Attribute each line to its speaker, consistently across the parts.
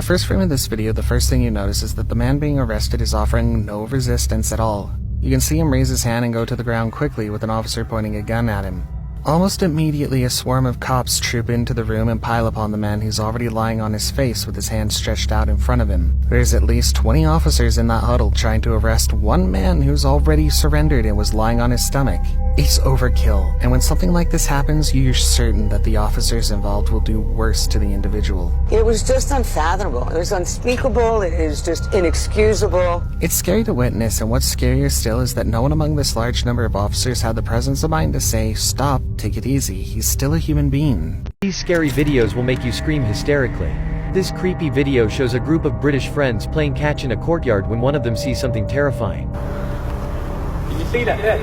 Speaker 1: the first frame of this video, the first thing you notice is that the man being arrested is offering no resistance at all. You can see him raise his hand and go to the ground quickly with an officer pointing a gun at him. Almost immediately, a swarm of cops troop into the room and pile upon the man who's already lying on his face with his hands stretched out in front of him. There's at least 20 officers in that huddle trying to arrest one man who's already surrendered and was lying on his stomach. It's overkill, and when something like this happens, you're certain that the officers involved will do worse to the individual.
Speaker 2: It was just unfathomable. It was unspeakable. It is just inexcusable.
Speaker 1: It's scary to witness, and what's scarier still is that no one among this large number of officers had the presence of mind to say, "Stop, take it easy, he's still a human being."
Speaker 3: These scary videos will make you scream hysterically. This creepy video shows a group of British friends playing catch in a courtyard when one of them sees something terrifying.
Speaker 4: Did you see that there?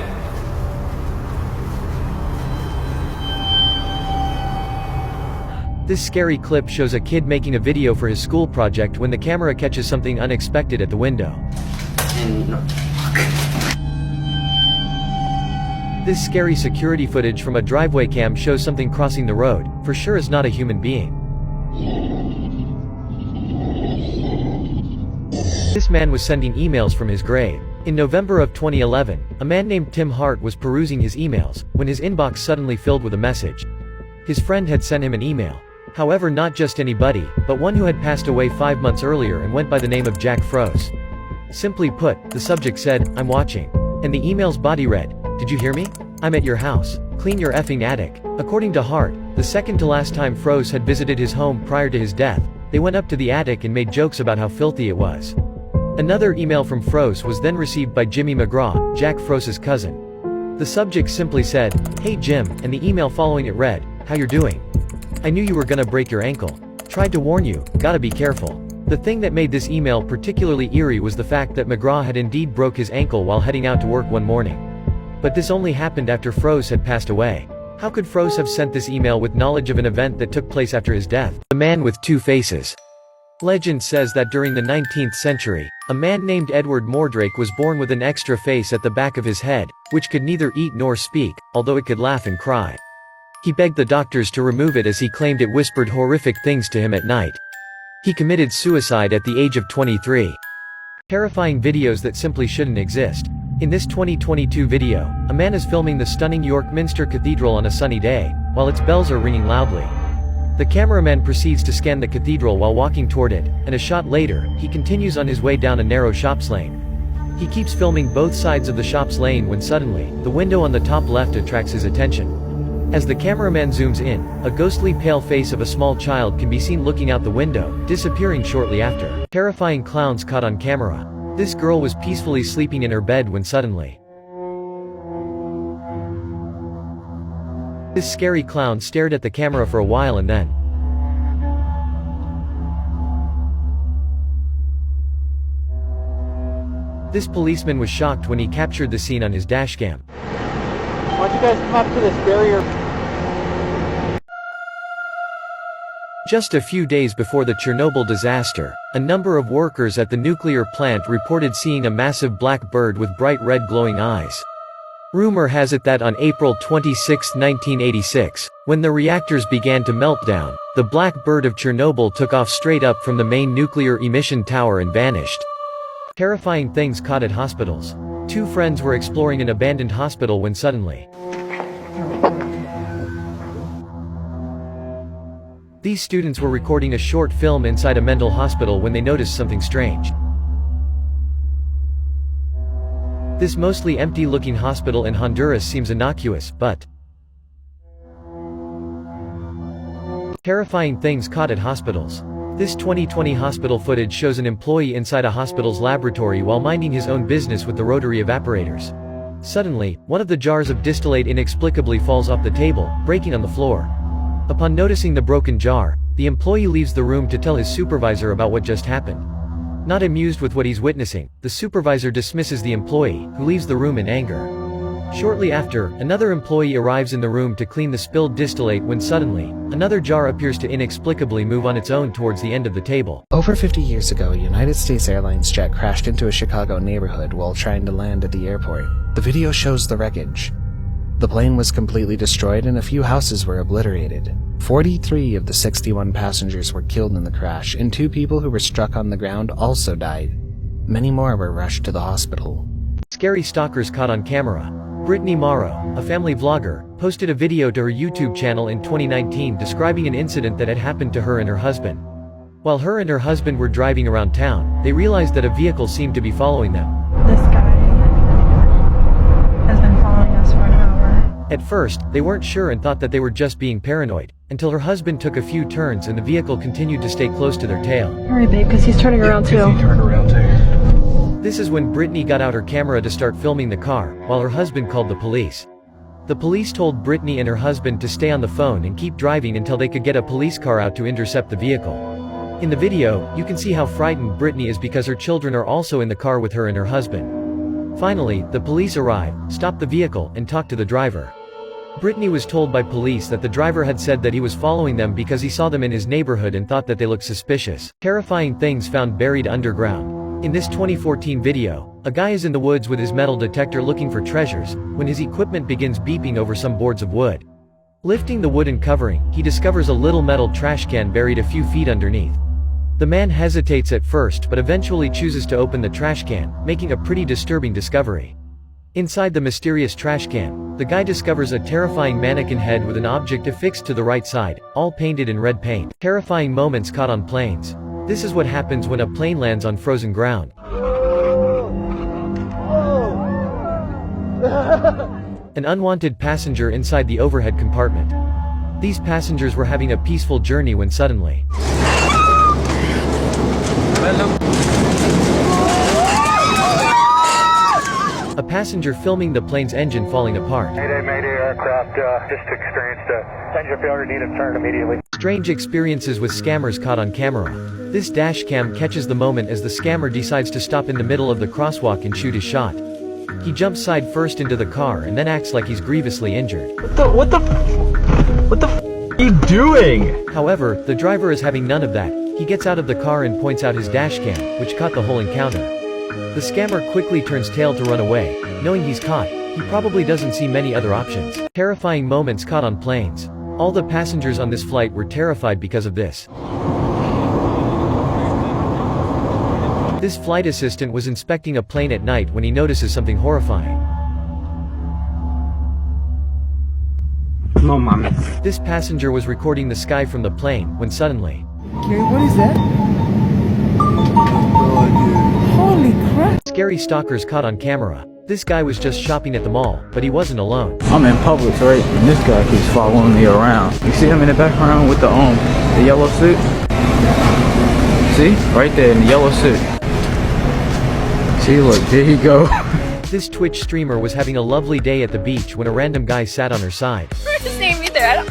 Speaker 3: This scary clip shows a kid making a video for his school project when the camera catches something unexpected at the window. This scary security footage from a driveway cam shows something crossing the road, for sure is not a human being. This man was sending emails from his grave. In November of 2011, a man named Tim Hart was perusing his emails, when his inbox suddenly filled with a message. His friend had sent him an email. However, not just anybody, but one who had passed away 5 months earlier and went by the name of Jack Froese. Simply put, the subject said, "I'm watching." And the email's body read, "Did you hear me? I'm at your house. Clean your effing attic." According to Hart, the second to last time Froese had visited his home prior to his death, they went up to the attic and made jokes about how filthy it was. Another email from Froese was then received by Jimmy McGraw, Jack Froese's cousin. The subject simply said, "Hey Jim," and the email following it read, "How you're doing? I knew you were gonna break your ankle. Tried to warn you, gotta be careful." The thing that made this email particularly eerie was the fact that McGraw had indeed broke his ankle while heading out to work one morning. But this only happened after Froese had passed away. How could Froese have sent this email with knowledge of an event that took place after his death? The man with two faces. Legend says that during the 19th century, a man named Edward Mordrake was born with an extra face at the back of his head, which could neither eat nor speak, although it could laugh and cry. He begged the doctors to remove it as he claimed it whispered horrific things to him at night. He committed suicide at the age of 23. Terrifying videos that simply shouldn't exist. In this 2022 video, a man is filming the stunning York Minster Cathedral on a sunny day, while its bells are ringing loudly. The cameraman proceeds to scan the cathedral while walking toward it, and a shot later, he continues on his way down a narrow shops lane. He keeps filming both sides of the shops lane when suddenly, the window on the top left attracts his attention. As the cameraman zooms in, a ghostly pale face of a small child can be seen looking out the window, disappearing shortly after. Terrifying clowns caught on camera. This girl was peacefully sleeping in her bed when suddenly, this scary clown stared at the camera for a while and then, this policeman was shocked when he captured the scene on his dashcam.
Speaker 4: Why don't you guys come up to this barrier?
Speaker 3: Just a few days before the Chernobyl disaster, a number of workers at the nuclear plant reported seeing a massive black bird with bright red glowing eyes. Rumor has it that on April 26, 1986, when the reactors began to melt down, the black bird of Chernobyl took off straight up from the main nuclear emission tower and vanished. Terrifying things caught at hospitals. Two friends were exploring an abandoned hospital when suddenly, these students were recording a short film inside a mental hospital when they noticed something strange. This mostly empty-looking hospital in Honduras seems innocuous, but terrifying things caught at hospitals. This 2020 hospital footage shows an employee inside a hospital's laboratory while minding his own business with the rotary evaporators. Suddenly, one of the jars of distillate inexplicably falls off the table, breaking on the floor. Upon noticing the broken jar, the employee leaves the room to tell his supervisor about what just happened. Not amused with what he's witnessing, the supervisor dismisses the employee, who leaves the room in anger. Shortly after, another employee arrives in the room to clean the spilled distillate when suddenly, another jar appears to inexplicably move on its own towards the end of the table.
Speaker 1: Over 50 years ago, a United States Airlines jet crashed into a Chicago neighborhood while trying to land at the airport. The video shows the wreckage. The plane was completely destroyed and a few houses were obliterated. 43 of the 61 passengers were killed in the crash, and 2 people who were struck on the ground also died. Many more were rushed to the hospital.
Speaker 3: Scary stalkers caught on camera. Brittany Morrow, a family vlogger, posted a video to her YouTube channel in 2019 describing an incident that had happened to her and her husband. While her and her husband were driving around town, they realized that a vehicle seemed to be following them.
Speaker 5: This guy has been following us for an hour.
Speaker 3: At first, they weren't sure and thought that they were just being paranoid, until her husband took a few turns and the vehicle continued to stay close to their tail.
Speaker 5: Hurry, babe, because he's turning around too.
Speaker 3: This is when Brittany got out her camera to start filming the car, while her husband called the police. The police told Brittany and her husband to stay on the phone and keep driving until they could get a police car out to intercept the vehicle. In the video, you can see how frightened Brittany is because her children are also in the car with her and her husband. Finally, the police arrived, stopped the vehicle, and talked to the driver. Brittany was told by police that the driver had said that he was following them because he saw them in his neighborhood and thought that they looked suspicious. Terrifying things found buried underground. In this 2014 video, a guy is in the woods with his metal detector looking for treasures, when his equipment begins beeping over some boards of wood. Lifting the wooden covering, he discovers a little metal trash can buried a few feet underneath. The man hesitates at first but eventually chooses to open the trash can, making a pretty disturbing discovery. Inside the mysterious trash can, the guy discovers a terrifying mannequin head with an object affixed to the right side, all painted in red paint. Terrifying moments caught on planes. This is what happens when a plane lands on frozen ground. An unwanted passenger inside the overhead compartment. These passengers were having a peaceful journey when suddenly a passenger filming the plane's engine falling apart.
Speaker 6: Mayday, aircraft just experienced a engine failure, need to turn immediately.
Speaker 3: Strange experiences with scammers caught on camera. This dash cam catches the moment as the scammer decides to stop in the middle of the crosswalk and shoot his shot. He jumps side first into the car and then acts like he's grievously injured.
Speaker 4: What the f are you doing?
Speaker 3: However, the driver is having none of that. He gets out of the car and points out his dash cam, which caught the whole encounter. The scammer quickly turns tail to run away. Knowing he's caught, he probably doesn't see many other options. Terrifying moments caught on planes. All the passengers on this flight were terrified because of this. This flight assistant was inspecting a plane at night when he notices something horrifying.
Speaker 4: No, mommy.
Speaker 3: This passenger was recording the sky from the plane, when suddenly
Speaker 7: Gary, what is that? Holy crap!
Speaker 3: scary stalkers caught on camera. This guy was just shopping at the mall, but he wasn't alone.
Speaker 8: I'm in Publix, right? And this guy keeps following me around. You see him in the background with the yellow suit? See? Right there in the yellow suit. See, look, there you go.
Speaker 3: This Twitch streamer was having a lovely day at the beach when a random guy sat on her side.
Speaker 9: His name either.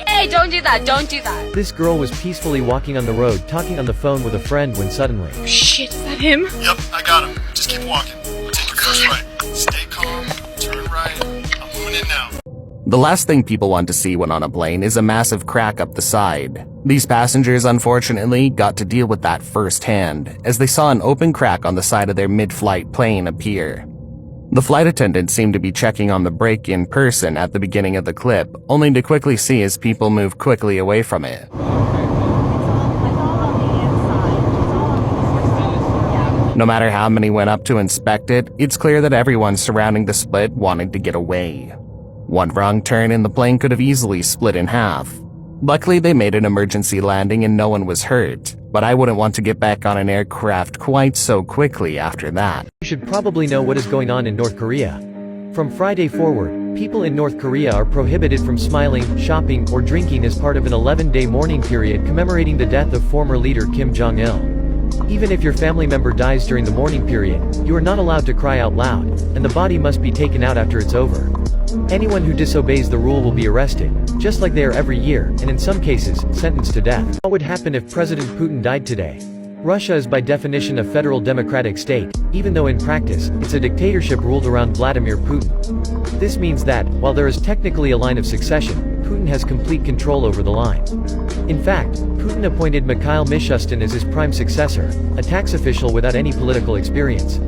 Speaker 9: Hey, don't do that, don't do that.
Speaker 3: This girl was peacefully walking on the road talking on the phone with a friend when suddenly
Speaker 9: Shit, is that him?
Speaker 10: Yep, I got him. Just keep walking. Take your first right. Stay calm. Turn right. I'm moving in now.
Speaker 1: The last thing people want to see when on a plane is a massive crack up the side. These passengers unfortunately got to deal with that firsthand, as they saw an open crack on the side of their mid-flight plane appear. The flight attendant seemed to be checking on the brake in person at the beginning of the clip, only to quickly see as people move quickly away from it. No matter how many went up to inspect it, it's clear that everyone surrounding the split wanted to get away. One wrong turn and the plane could have easily split in half. Luckily, they made an emergency landing and no one was hurt, but I wouldn't want to get back on an aircraft quite so quickly after that.
Speaker 3: you should probably know what is going on in North Korea. From Friday forward, people in North Korea are prohibited from smiling, shopping, or drinking as part of an 11-day mourning period commemorating the death of former leader Kim Jong-il. Even if your family member dies during the mourning period, you are not allowed to cry out loud, and the body must be taken out after it's over. Anyone who disobeys the rule will be arrested, just like they are every year, and in some cases, sentenced to death. What would happen if President Putin died today? Russia is by definition a federal democratic state, even though in practice, it's a dictatorship ruled around Vladimir Putin. This means that, while there is technically a line of succession, Putin has complete control over the line. In fact, Putin appointed Mikhail Mishustin as his prime successor, a tax official without any political experience.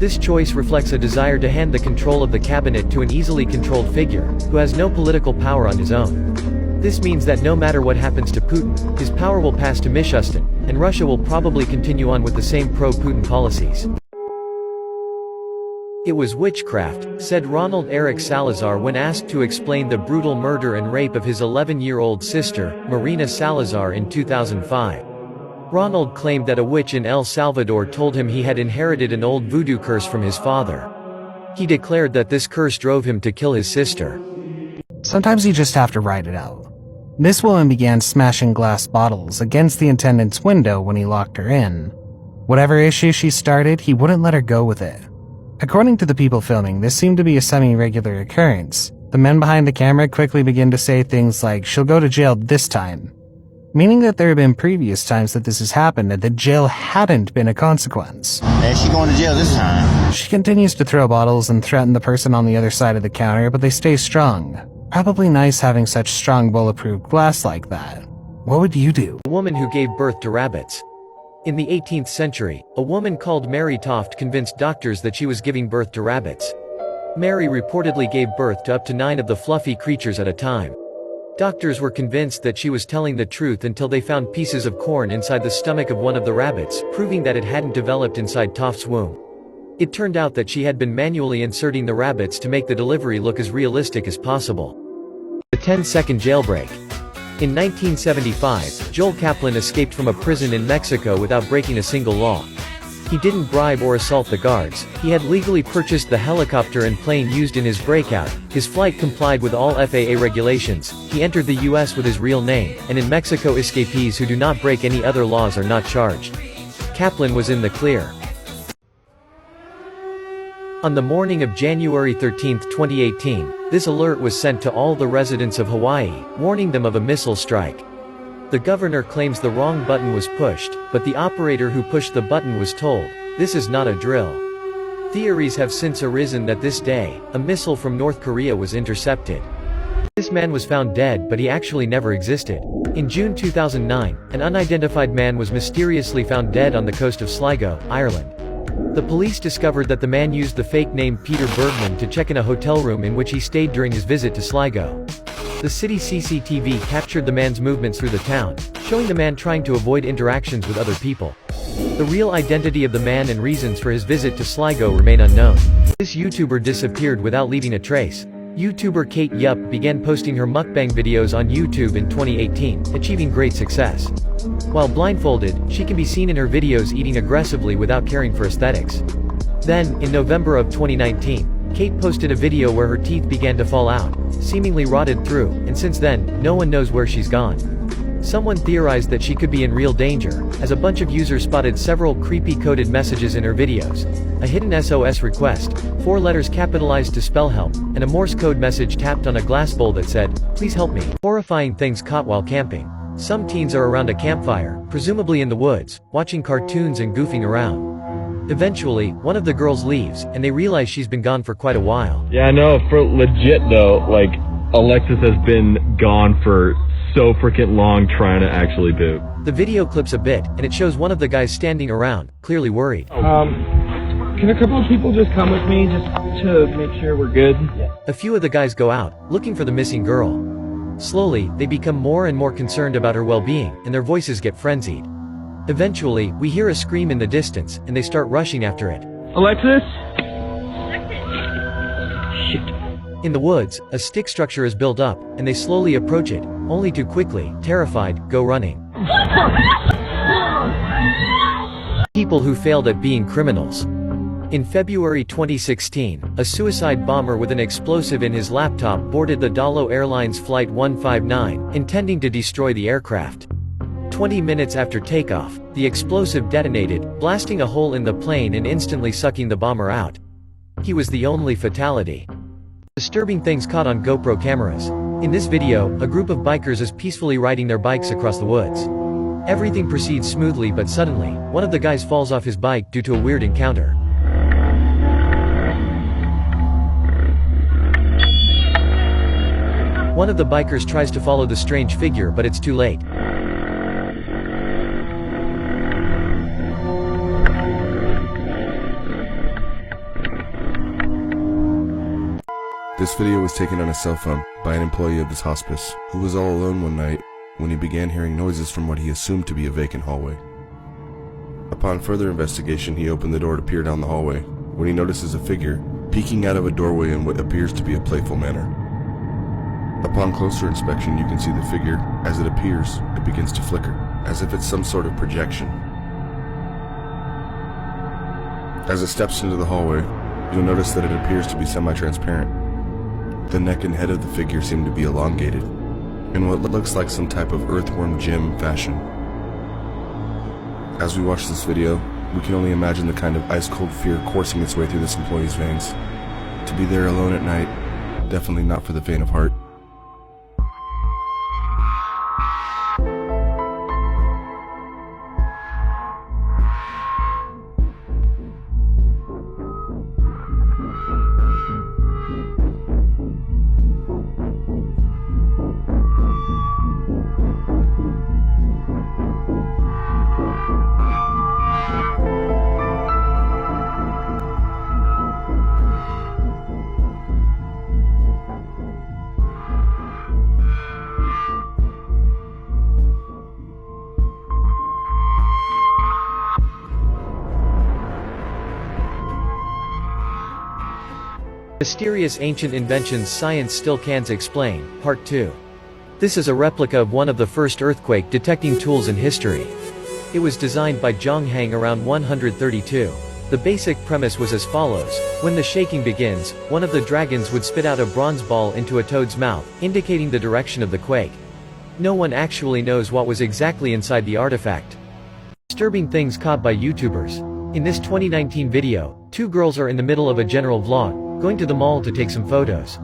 Speaker 3: This choice reflects a desire to hand the control of the cabinet to an easily controlled figure, who has no political power on his own. This means that no matter what happens to Putin, his power will pass to Mishustin, and Russia will probably continue on with the same pro-Putin policies. It was witchcraft, said Ronald Eric Salazar when asked to explain the brutal murder and rape of his 11-year-old sister, Marina Salazar in 2005. Ronald claimed that a witch in El Salvador told him he had inherited an old voodoo curse from his father. He declared that this curse drove him to kill his sister.
Speaker 1: Sometimes you just have to write it out. This woman began smashing glass bottles against the attendant's window when he locked her in. Whatever issue she started, he wouldn't let her go with it. According to the people filming, this seemed to be a semi-regular occurrence. The men behind the camera quickly began to say things like, "She'll go to jail this time," meaning that there had been previous times that this has happened and that jail hadn't been a consequence.
Speaker 11: Is she going to jail this time?
Speaker 1: She continues to throw bottles and threaten the person on the other side of the counter, but they stay strong. Probably nice having such strong bulletproof glass like that. What would you do?
Speaker 3: A woman who gave birth to rabbits. In the 18th century, a woman called Mary Toft convinced doctors that she was giving birth to rabbits. Mary reportedly gave birth to up to 9 of the fluffy creatures at a time. Doctors were convinced that she was telling the truth until they found pieces of corn inside the stomach of one of the rabbits, proving that it hadn't developed inside Toft's womb. It turned out that she had been manually inserting the rabbits to make the delivery look as realistic as possible. The 10-second jailbreak. In 1975, Joel Kaplan escaped from a prison in Mexico without breaking a single law. He didn't bribe or assault the guards. He had legally purchased the helicopter and plane used in his breakout. His flight complied with all FAA regulations. He entered the US with his real name, and in Mexico escapees who do not break any other laws are not charged. Kaplan was in the clear. On the morning of January 13, 2018, this alert was sent to all the residents of Hawaii, warning them of a missile strike. The governor claims the wrong button was pushed, but the operator who pushed the button was told, "This is not a drill." Theories have since arisen that this day, a missile from North Korea was intercepted. This man was found dead, but he actually never existed. In June 2009, an unidentified man was mysteriously found dead on the coast of Sligo, Ireland. The police discovered that the man used the fake name Peter Bergman to check in a hotel room in which he stayed during his visit to Sligo. The city CCTV captured the man's movements through the town, showing the man trying to avoid interactions with other people. The real identity of the man and reasons for his visit to Sligo remain unknown. This YouTuber disappeared without leaving a trace. YouTuber Kate Yup began posting her mukbang videos on YouTube in 2018, achieving great success. While blindfolded, she can be seen in her videos eating aggressively without caring for aesthetics. Then, in November of 2019, Kate posted a video where her teeth began to fall out, seemingly rotted through, and since then, no one knows where she's gone. Someone theorized that she could be in real danger, as a bunch of users spotted several creepy coded messages in her videos. A hidden SOS request, 4 letters capitalized to spell help, and a Morse code message tapped on a glass bowl that said, "Please help me." Horrifying things caught while camping. Some teens are around a campfire, presumably in the woods, watching cartoons and goofing around. Eventually, one of the girls leaves, and they realize she's been gone for quite a while.
Speaker 4: Yeah, I know, for legit though, like, Alexis has been gone for so freaking long trying to actually poop.
Speaker 3: The video clips a bit, and it shows one of the guys standing around, clearly worried.
Speaker 4: Can a couple of people just come with me just to make sure we're good?
Speaker 3: A few of the guys go out, looking for the missing girl. Slowly, they become more and more concerned about her well-being, and their voices get frenzied. Eventually, we hear a scream in the distance, and they start rushing after it.
Speaker 4: Alexis?
Speaker 3: In the woods, a stick structure is built up, and they slowly approach it, only to quickly, terrified, go running. People who failed at being criminals. In February 2016, a suicide bomber with an explosive in his laptop boarded the Dalo Airlines Flight 159, intending to destroy the aircraft. 20 minutes after takeoff, the explosive detonated, blasting a hole in the plane and instantly sucking the bomber out. He was the only fatality. Disturbing things caught on GoPro cameras. In this video, a group of bikers is peacefully riding their bikes across the woods. Everything proceeds smoothly, but suddenly, one of the guys falls off his bike due to a weird encounter. One of the bikers tries to follow the strange figure, but it's too late.
Speaker 10: This video was taken on a cell phone by an employee of this hospice who was all alone one night when he began hearing noises from what he assumed to be a vacant hallway. Upon further investigation, he opened the door to peer down the hallway when he notices a figure peeking out of a doorway in what appears to be a playful manner. Upon closer inspection, you can see the figure. As it appears, it begins to flicker, as if it's some sort of projection. As it steps into the hallway, you'll notice that it appears to be semi-transparent. The neck and head of the figure seem to be elongated, in what looks like some type of earthworm gem fashion. As we watch this video, we can only imagine the kind of ice-cold fear coursing its way through this employee's veins. To be there alone at night, definitely not for the faint of heart.
Speaker 3: Mysterious ancient inventions science still can't explain, Part 2. This is a replica of one of the first earthquake detecting tools in history. It was designed by Zhang Heng around 132. The basic premise was as follows: when the shaking begins, one of the dragons would spit out a bronze ball into a toad's mouth, indicating the direction of the quake. No one actually knows what was exactly inside the artifact. Disturbing things caught by YouTubers. In this 2019 video, two girls are in the middle of a general vlog, going to the mall to take some photos.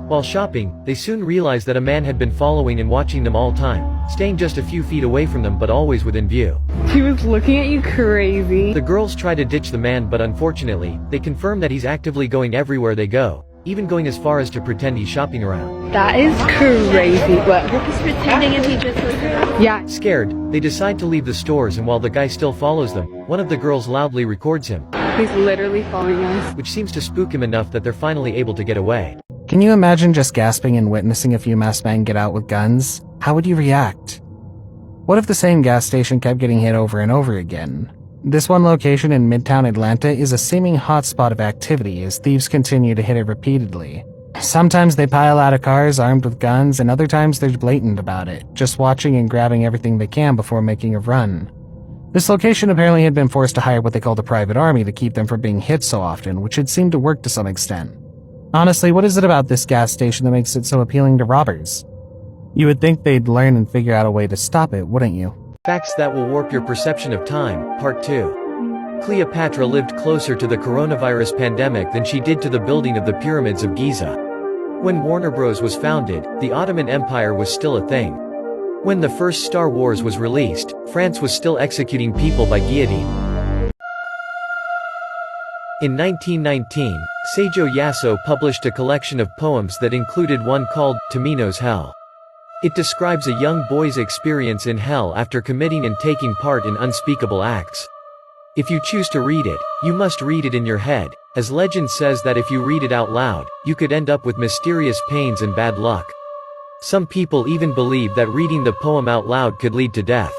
Speaker 3: While shopping, they soon realize that a man had been following and watching them all time, staying just a few feet away from them but always within view.
Speaker 5: He was looking at you crazy.
Speaker 3: The girls try to ditch the man, but unfortunately, they confirm that he's actively going everywhere they go, even going as far as to pretend he's shopping around.
Speaker 5: That is crazy. What?
Speaker 9: He's pretending if he just was there.
Speaker 5: Yeah.
Speaker 3: Scared, they decide to leave the stores, and while the guy still follows them, one of the girls loudly records him.
Speaker 5: He's literally following us.
Speaker 3: Which seems to spook him enough that they're finally able to get away.
Speaker 1: Can you imagine just gasping and witnessing a few masked men get out with guns? How would you react? What if the same gas station kept getting hit over and over again? This one location in Midtown Atlanta is a seeming hotspot of activity as thieves continue to hit it repeatedly. Sometimes they pile out of cars armed with guns, and other times they're blatant about it, just watching and grabbing everything they can before making a run. This location apparently had been forced to hire what they called a private army to keep them from being hit so often, which had seemed to work to some extent. Honestly, what is it about this gas station that makes it so appealing to robbers? You would think they'd learn and figure out a way to stop it, wouldn't you?
Speaker 3: Facts that will warp your perception of time, Part 2. Cleopatra lived closer to the coronavirus pandemic than she did to the building of the pyramids of Giza. When Warner Bros. Was founded, the Ottoman Empire was still a thing. When the first Star Wars was released, France was still executing people by guillotine. In 1919, Seijo Yasso published a collection of poems that included one called Tamino's Hell. It describes a young boy's experience in hell after committing and taking part in unspeakable acts. If you choose to read it, you must read it in your head, as legend says that if you read it out loud, you could end up with mysterious pains and bad luck. Some people even believe that reading the poem out loud could lead to death.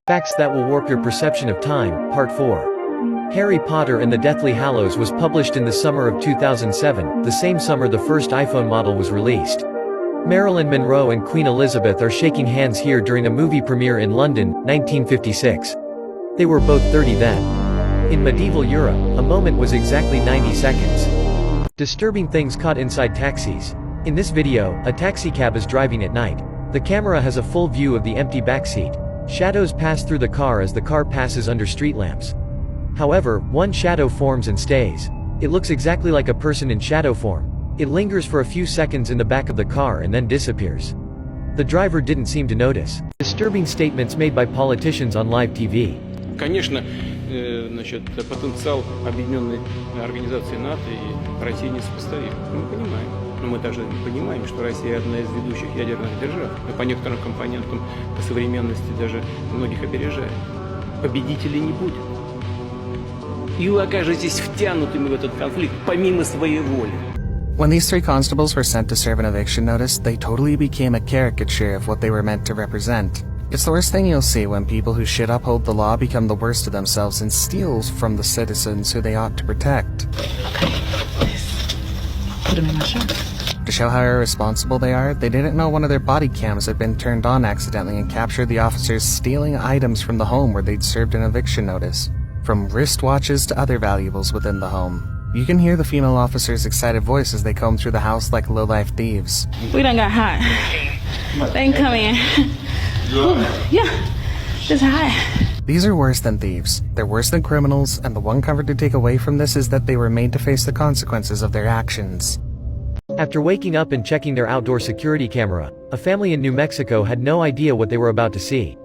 Speaker 3: Facts that will warp your perception of time, Part 4. Harry Potter and the Deathly Hallows was published in the summer of 2007, the same summer the first iPhone model was released. Marilyn Monroe and Queen Elizabeth are shaking hands here during a movie premiere in London, 1956. They were both 30 then. In medieval Europe, a moment was exactly 90 seconds. Disturbing things caught inside taxis. In this video, a taxicab is driving at night. The camera has a full view of the empty backseat. Shadows pass through the car as the car passes under street lamps. However, one shadow forms and stays. It looks exactly like a person in shadow form. It lingers for a few seconds in the back of the car and then disappears. The driver didn't seem to notice. Disturbing statements made by politicians on live TV.
Speaker 12: Конечно, потенциал объединенной организации НАТО и России несопоставим. Мы понимаем. Но мы также понимаем, что Россия одна из ведущих ядерных держав. И по некоторым компонентам по современности даже многих опережает. Победителей не будет. И вы окажетесь втянутыми в этот конфликт помимо своей воли.
Speaker 1: When these 3 constables were sent to serve an eviction notice, they totally became a caricature of what they were meant to represent. It's the worst thing you'll see when people who should uphold the law become the worst of themselves and steal from the citizens who they ought to protect.
Speaker 7: Put him in my shirt.
Speaker 1: To show how irresponsible they are, they didn't know one of their body cams had been turned on accidentally and captured the officers stealing items from the home where they'd served an eviction notice. From wristwatches to other valuables within the home. You can hear the female officer's excited voice as they comb through the house like low-life thieves.
Speaker 5: We done got hot. They can come in. Yeah, just hot.
Speaker 1: These are worse than thieves. They're worse than criminals, and the one comfort to take away from this is that they were made to face the consequences of their actions.
Speaker 3: After waking up and checking their outdoor security camera, a family in New Mexico had no idea what they were about to see.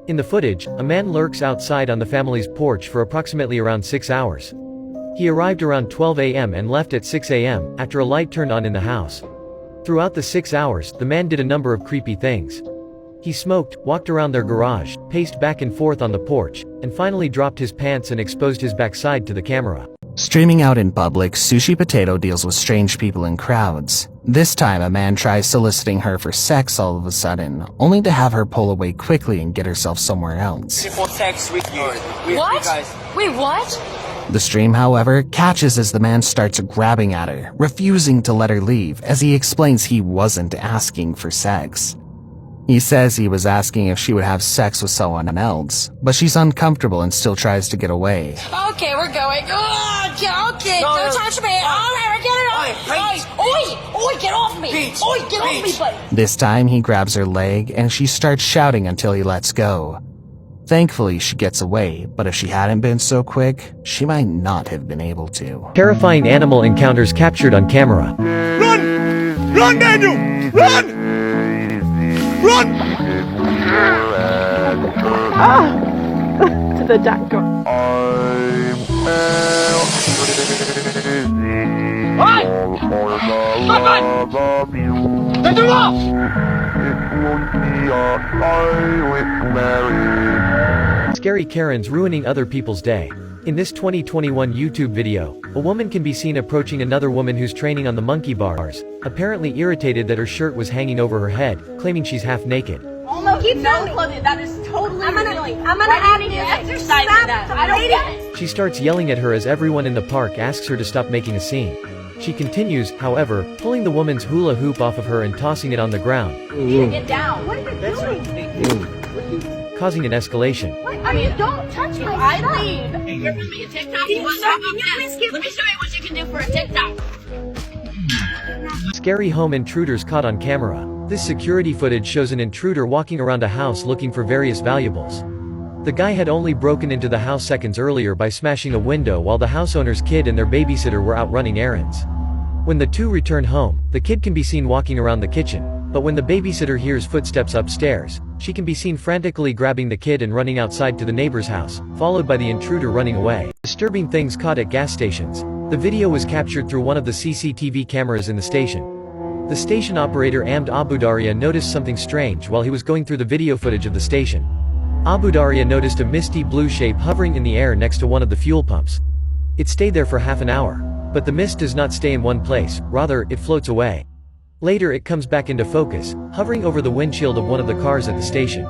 Speaker 3: In the footage, a man lurks outside on the family's porch for approximately around 6 hours. He arrived around 12 a.m. and left at 6 a.m. after a light turned on in the house. Throughout the 6 hours, the man did a number of creepy things. He smoked, walked around their garage, paced back and forth on the porch, and finally dropped his pants and exposed his backside to the camera.
Speaker 1: Streaming out in public, Sushi Potato deals with strange people in crowds. This time, a man tries soliciting her for sex all of a sudden, only to have her pull away quickly and get herself somewhere else.
Speaker 11: For sex with you.
Speaker 9: What? Wait, what?
Speaker 1: The stream, however, catches as the man starts grabbing at her, refusing to let her leave, as he explains he wasn't asking for sex. He says he was asking if she would have sex with someone else, but she's uncomfortable and still tries to get away.
Speaker 9: Okay, we're going. Oh, okay, don't touch me. All right, get it off. Oi, get off me. Oi, get off me, buddy.
Speaker 1: This time, he grabs her leg, and she starts shouting until he lets go. Thankfully, she gets away, but if she hadn't been so quick, she might not have been able to.
Speaker 3: Terrifying animal encounters captured on camera.
Speaker 13: Run! Run, Daniel! Run! Run!
Speaker 5: To the duck.
Speaker 3: Scary Karens ruining other people's day. In this 2021 YouTube video, a woman can be seen approaching another woman who's training on the monkey bars, apparently irritated that her shirt was hanging over her head, claiming she's half naked.
Speaker 9: Oh no, keep no clothing. That is totally revealing. I'm gonna have you exercise that. I don't get it.
Speaker 3: She starts yelling at her as everyone in the park asks her to stop making a scene. She continues, however, pulling the woman's hula hoop off of her and tossing it on the ground.
Speaker 9: You need to get down. What are you doing?
Speaker 3: Causing an escalation.
Speaker 9: I mean, don't touch my I leave. Hey, you're gonna be a TikTok. You want to Let me show you what you can do for a TikTok.
Speaker 3: Scary home intruders caught on camera. This security footage shows an intruder walking around a house looking for various valuables. The guy had only broken into the house seconds earlier by smashing a window while the house owner's kid and their babysitter were out running errands. When the two return home, the kid can be seen walking around the kitchen, but when the babysitter hears footsteps upstairs, she can be seen frantically grabbing the kid and running outside to the neighbor's house, followed by the intruder running away. Disturbing things caught at gas stations. The video was captured through one of the CCTV cameras in the station. The station operator Ahmed Abu Daria noticed something strange while he was going through the video footage of the station. Abu Daria noticed a misty blue shape hovering in the air next to one of the fuel pumps. It stayed there for half an hour. But the mist does not stay in one place, rather, it floats away. Later it comes back into focus, hovering over the windshield of one of the cars at the station.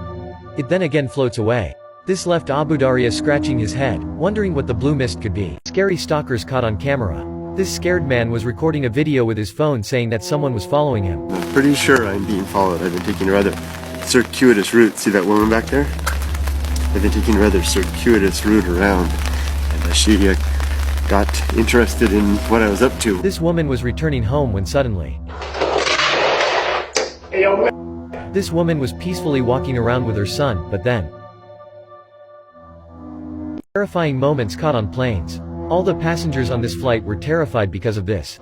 Speaker 3: It then again floats away. This left Abu Daria scratching his head, wondering what the blue mist could be. Scary stalkers caught on camera. This scared man was recording a video with his phone saying that someone was following him.
Speaker 14: I'm pretty sure I'm being followed. I've been taking a rather circuitous route. See that woman back there? I've been taking a rather circuitous route around. And she got interested in what I was up to.
Speaker 3: This woman was returning home when suddenly... This woman was peacefully walking around with her son, but then... Terrifying moments caught on planes. All the passengers on this flight were terrified because of this.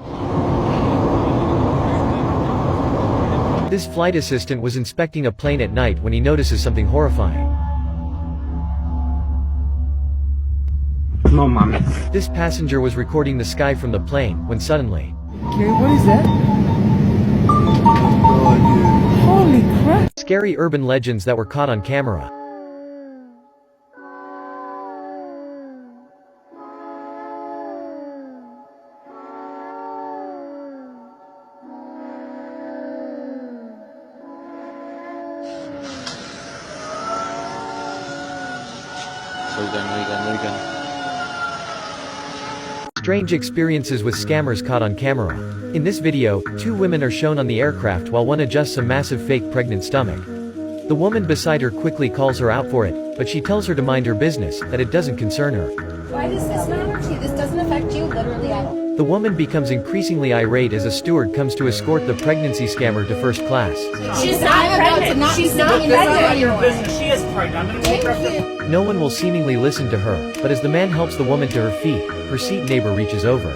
Speaker 3: This flight assistant was inspecting a plane at night when he notices something horrifying.
Speaker 15: No, mommy.
Speaker 3: This passenger was recording the sky from the plane, when suddenly...
Speaker 7: Okay, what is that? Holy crap!
Speaker 3: Scary urban legends that were caught on camera. Strange experiences with scammers caught on camera. In this video, two women are shown on the aircraft while one adjusts a massive fake pregnant stomach. The woman beside her quickly calls her out for it, but she tells her to mind her business, that it doesn't concern her.
Speaker 16: Why does this matter to you? This doesn't affect you literally at all.
Speaker 3: The woman becomes increasingly irate as a steward comes to escort the pregnancy scammer to first class.
Speaker 16: She's not pregnant. She's not pregnant.
Speaker 17: Your business. She is pregnant. I'm going to take her up to...
Speaker 3: No one will seemingly listen to her, but as the man helps the woman to her feet, her seat neighbor reaches over.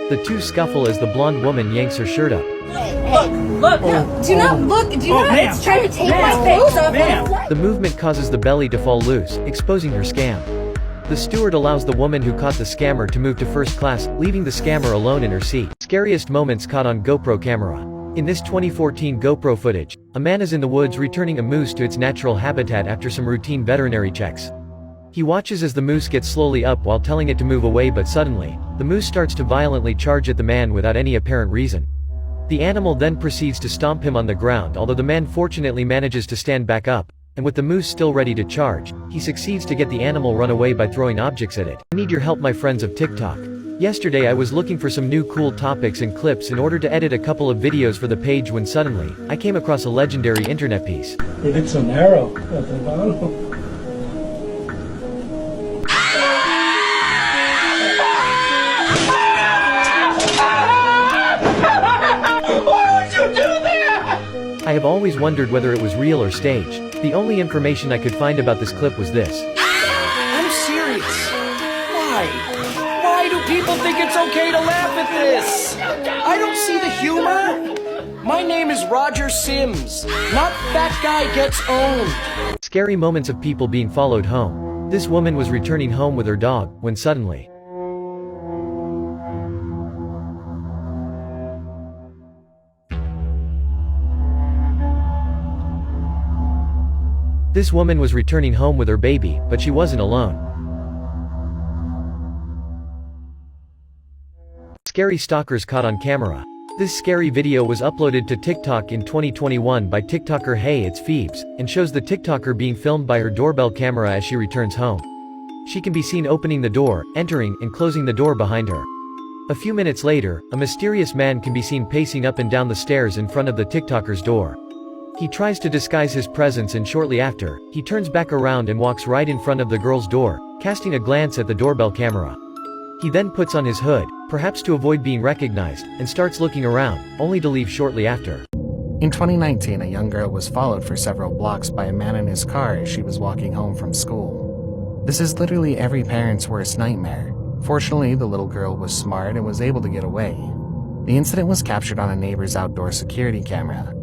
Speaker 3: The two scuffle as the blonde woman yanks her shirt up.
Speaker 16: Look. Do not look. Do not. It's trying to take my clothes off.
Speaker 3: The movement causes the belly to fall loose, exposing her scam. The steward allows the woman who caught the scammer to move to first class, leaving the scammer alone in her seat. Scariest moments caught on GoPro camera. In this 2014 GoPro footage, a man is in the woods returning a moose to its natural habitat after some routine veterinary checks. He watches as the moose gets slowly up while telling it to move away, but suddenly, the moose starts to violently charge at the man without any apparent reason. The animal then proceeds to stomp him on the ground, although the man fortunately manages to stand back up, and with the moose still ready to charge, he succeeds to get the animal run away by throwing objects at it. I need your help, my friends of TikTok. Yesterday I was looking for some new cool topics and clips in order to edit a couple of videos for the page when suddenly, I came across a legendary internet piece.
Speaker 18: It's so narrow at the bottom.
Speaker 3: I have always wondered whether it was real or staged. The only information I could find about this clip was this.
Speaker 19: I'm serious. Why? Why do people think it's okay to laugh at this? I don't see the humor. My name is Roger Sims, not Fat Guy Gets Owned.
Speaker 3: Scary moments of people being followed home. This woman was returning home with her dog, when suddenly, this woman was returning home with her baby, but she wasn't alone. Scary stalkers caught on camera. This scary video was uploaded to TikTok in 2021 by TikToker Hey It's Phoebes, and shows the TikToker being filmed by her doorbell camera as she returns home. She can be seen opening the door, entering, and closing the door behind her. A few minutes later, a mysterious man can be seen pacing up and down the stairs in front of the TikToker's door. He tries to disguise his presence, and shortly after, he turns back around and walks right in front of the girl's door, casting a glance at the doorbell camera. He then puts on his hood, perhaps to avoid being recognized, and starts looking around, only to leave shortly after.
Speaker 1: In 2019, a young girl was followed for several blocks by a man in his car as she was walking home from school. This is literally every parent's worst nightmare. Fortunately, the little girl was smart and was able to get away. The incident was captured on a neighbor's outdoor security camera.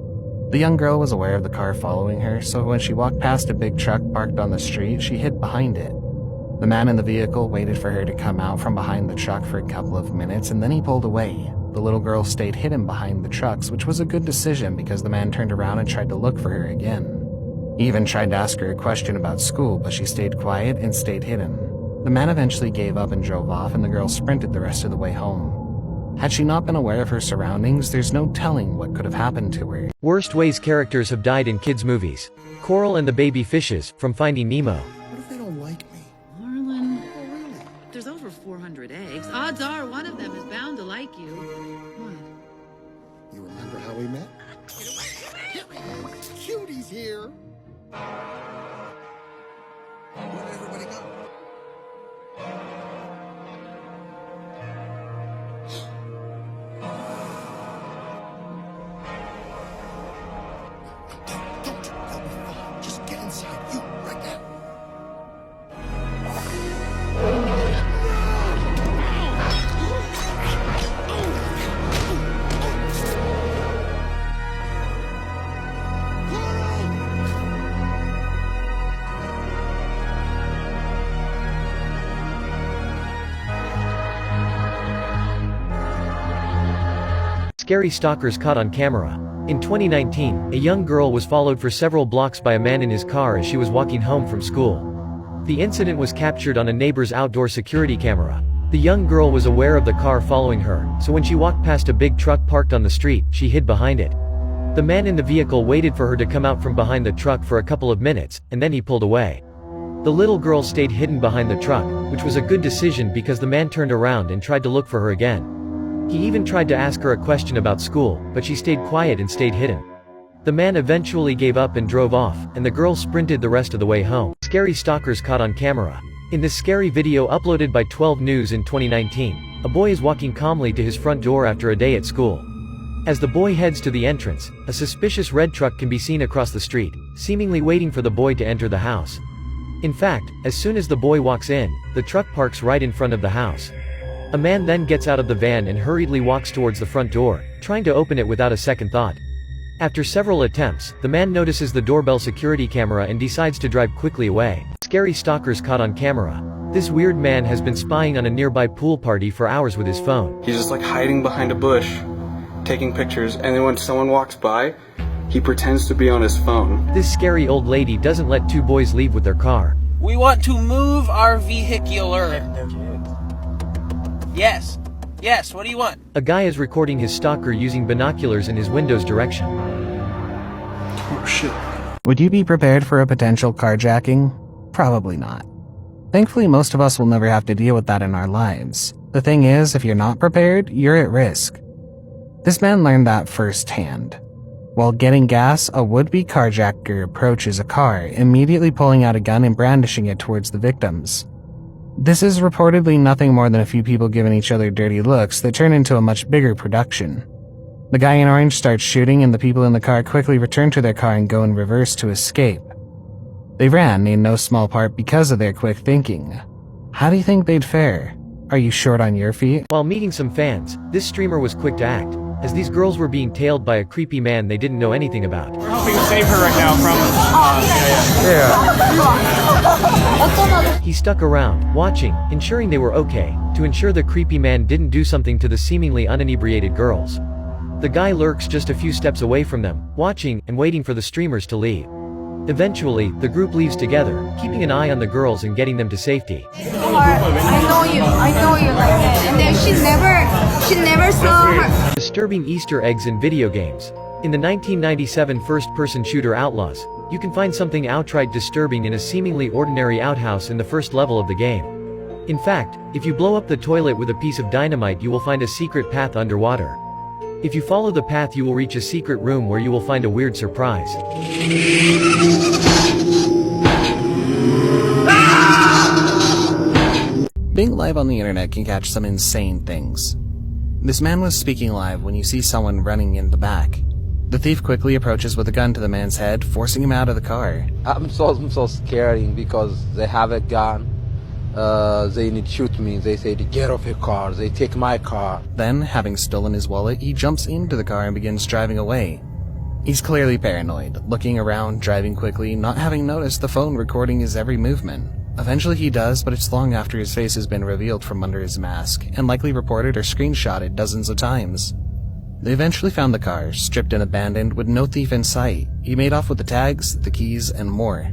Speaker 1: The young girl was aware of the car following her, so when she walked past a big truck parked on the street, she hid behind it. The man in the vehicle waited for her to come out from behind the truck for a couple of minutes, and then he pulled away. The little girl stayed hidden behind the trucks, which was a good decision because the man turned around and tried to look for her again. He even tried to ask her a question about school, but she stayed quiet and stayed hidden. The man eventually gave up and drove off, and the girl sprinted the rest of the way home. Had she not been aware of her surroundings, there's no telling what could have happened to her.
Speaker 3: Worst ways characters have died in kids' movies. Coral and the Baby Fishes, from Finding Nemo.
Speaker 20: What if they don't like me?
Speaker 21: Marlin, there's over 400 eggs. Odds are one of them is bound to like you. What?
Speaker 20: You remember how we met? Cutie's here. Where'd everybody go?
Speaker 3: Scary stalkers caught on camera. In 2019, a young girl was followed for several blocks by a man in his car as she was walking home from school. The incident was captured on a neighbor's outdoor security camera. The young girl was aware of the car following her, so when she walked past a big truck parked on the street, she hid behind it. The man in the vehicle waited for her to come out from behind the truck for a couple of minutes, and then he pulled away. The little girl stayed hidden behind the truck, which was a good decision because the man turned around and tried to look for her again. He even tried to ask her a question about school, but she stayed quiet and stayed hidden. The man eventually gave up and drove off, and the girl sprinted the rest of the way home. Scary stalkers caught on camera. In this scary video uploaded by 12 News in 2019, a boy is walking calmly to his front door after a day at school. As the boy heads to the entrance, a suspicious red truck can be seen across the street, seemingly waiting for the boy to enter the house. In fact, as soon as the boy walks in, the truck parks right in front of the house. A man then gets out of the van and hurriedly walks towards the front door, trying to open it without a second thought. After several attempts, the man notices the doorbell security camera and decides to drive quickly away. Scary stalkers caught on camera. This weird man has been spying on a nearby pool party for hours with his phone.
Speaker 2: He's just like hiding behind a bush, taking pictures, and then when someone walks by, he pretends to be on his phone.
Speaker 3: This scary old lady doesn't let two boys leave with their car.
Speaker 22: We want to move our vehicular. Yes. Yes, what do you want?
Speaker 3: A guy is recording his stalker using binoculars in his window's direction.
Speaker 22: Oh shit.
Speaker 1: Would you be prepared for a potential carjacking? Probably not. Thankfully, most of us will never have to deal with that in our lives. The thing is, if you're not prepared, you're at risk. This man learned that firsthand. While getting gas, a would-be carjacker approaches a car, immediately pulling out a gun and brandishing it towards the victims. This is reportedly nothing more than a few people giving each other dirty looks that turn into a much bigger production. The guy in orange starts shooting, and the people in the car quickly return to their car and go in reverse to escape. They ran in no small part because of their quick thinking. How do you think they'd fare? Are you short on your feet?
Speaker 3: While meeting some fans, this streamer was quick to act, as these girls were being tailed by a creepy man they didn't know anything about.
Speaker 17: We're helping to save her right now from...
Speaker 3: He stuck around, watching, ensuring they were okay, to ensure the creepy man didn't do something to the seemingly uninebriated girls. The guy lurks just a few steps away from them, watching, and waiting for the streamers to leave. Eventually, the group leaves together, keeping an eye on the girls and getting them to safety.
Speaker 16: I know you like that. And then she never saw her.
Speaker 3: Disturbing Easter eggs in video games. In the 1997 first-person shooter Outlaws, you can find something outright disturbing in a seemingly ordinary outhouse in the first level of the game. In fact, if you blow up the toilet with a piece of dynamite, you will find a secret path underwater. If you follow the path, you will reach a secret room where you will find a weird surprise.
Speaker 1: Being live on the internet can catch some insane things. This man was speaking live when you see someone running in the back. The thief quickly approaches with a gun to the man's head, forcing him out of the car.
Speaker 23: I'm so scared because they have a gun. They need to shoot me. They say to get off your car. They take my car.
Speaker 1: Then, having stolen his wallet, he jumps into the car and begins driving away. He's clearly paranoid, looking around, driving quickly, not having noticed the phone recording his every movement. Eventually he does, but it's long after his face has been revealed from under his mask, and likely reported or screenshotted dozens of times. They eventually found the car, stripped and abandoned, with no thief in sight. He made off with the tags, the keys, and more.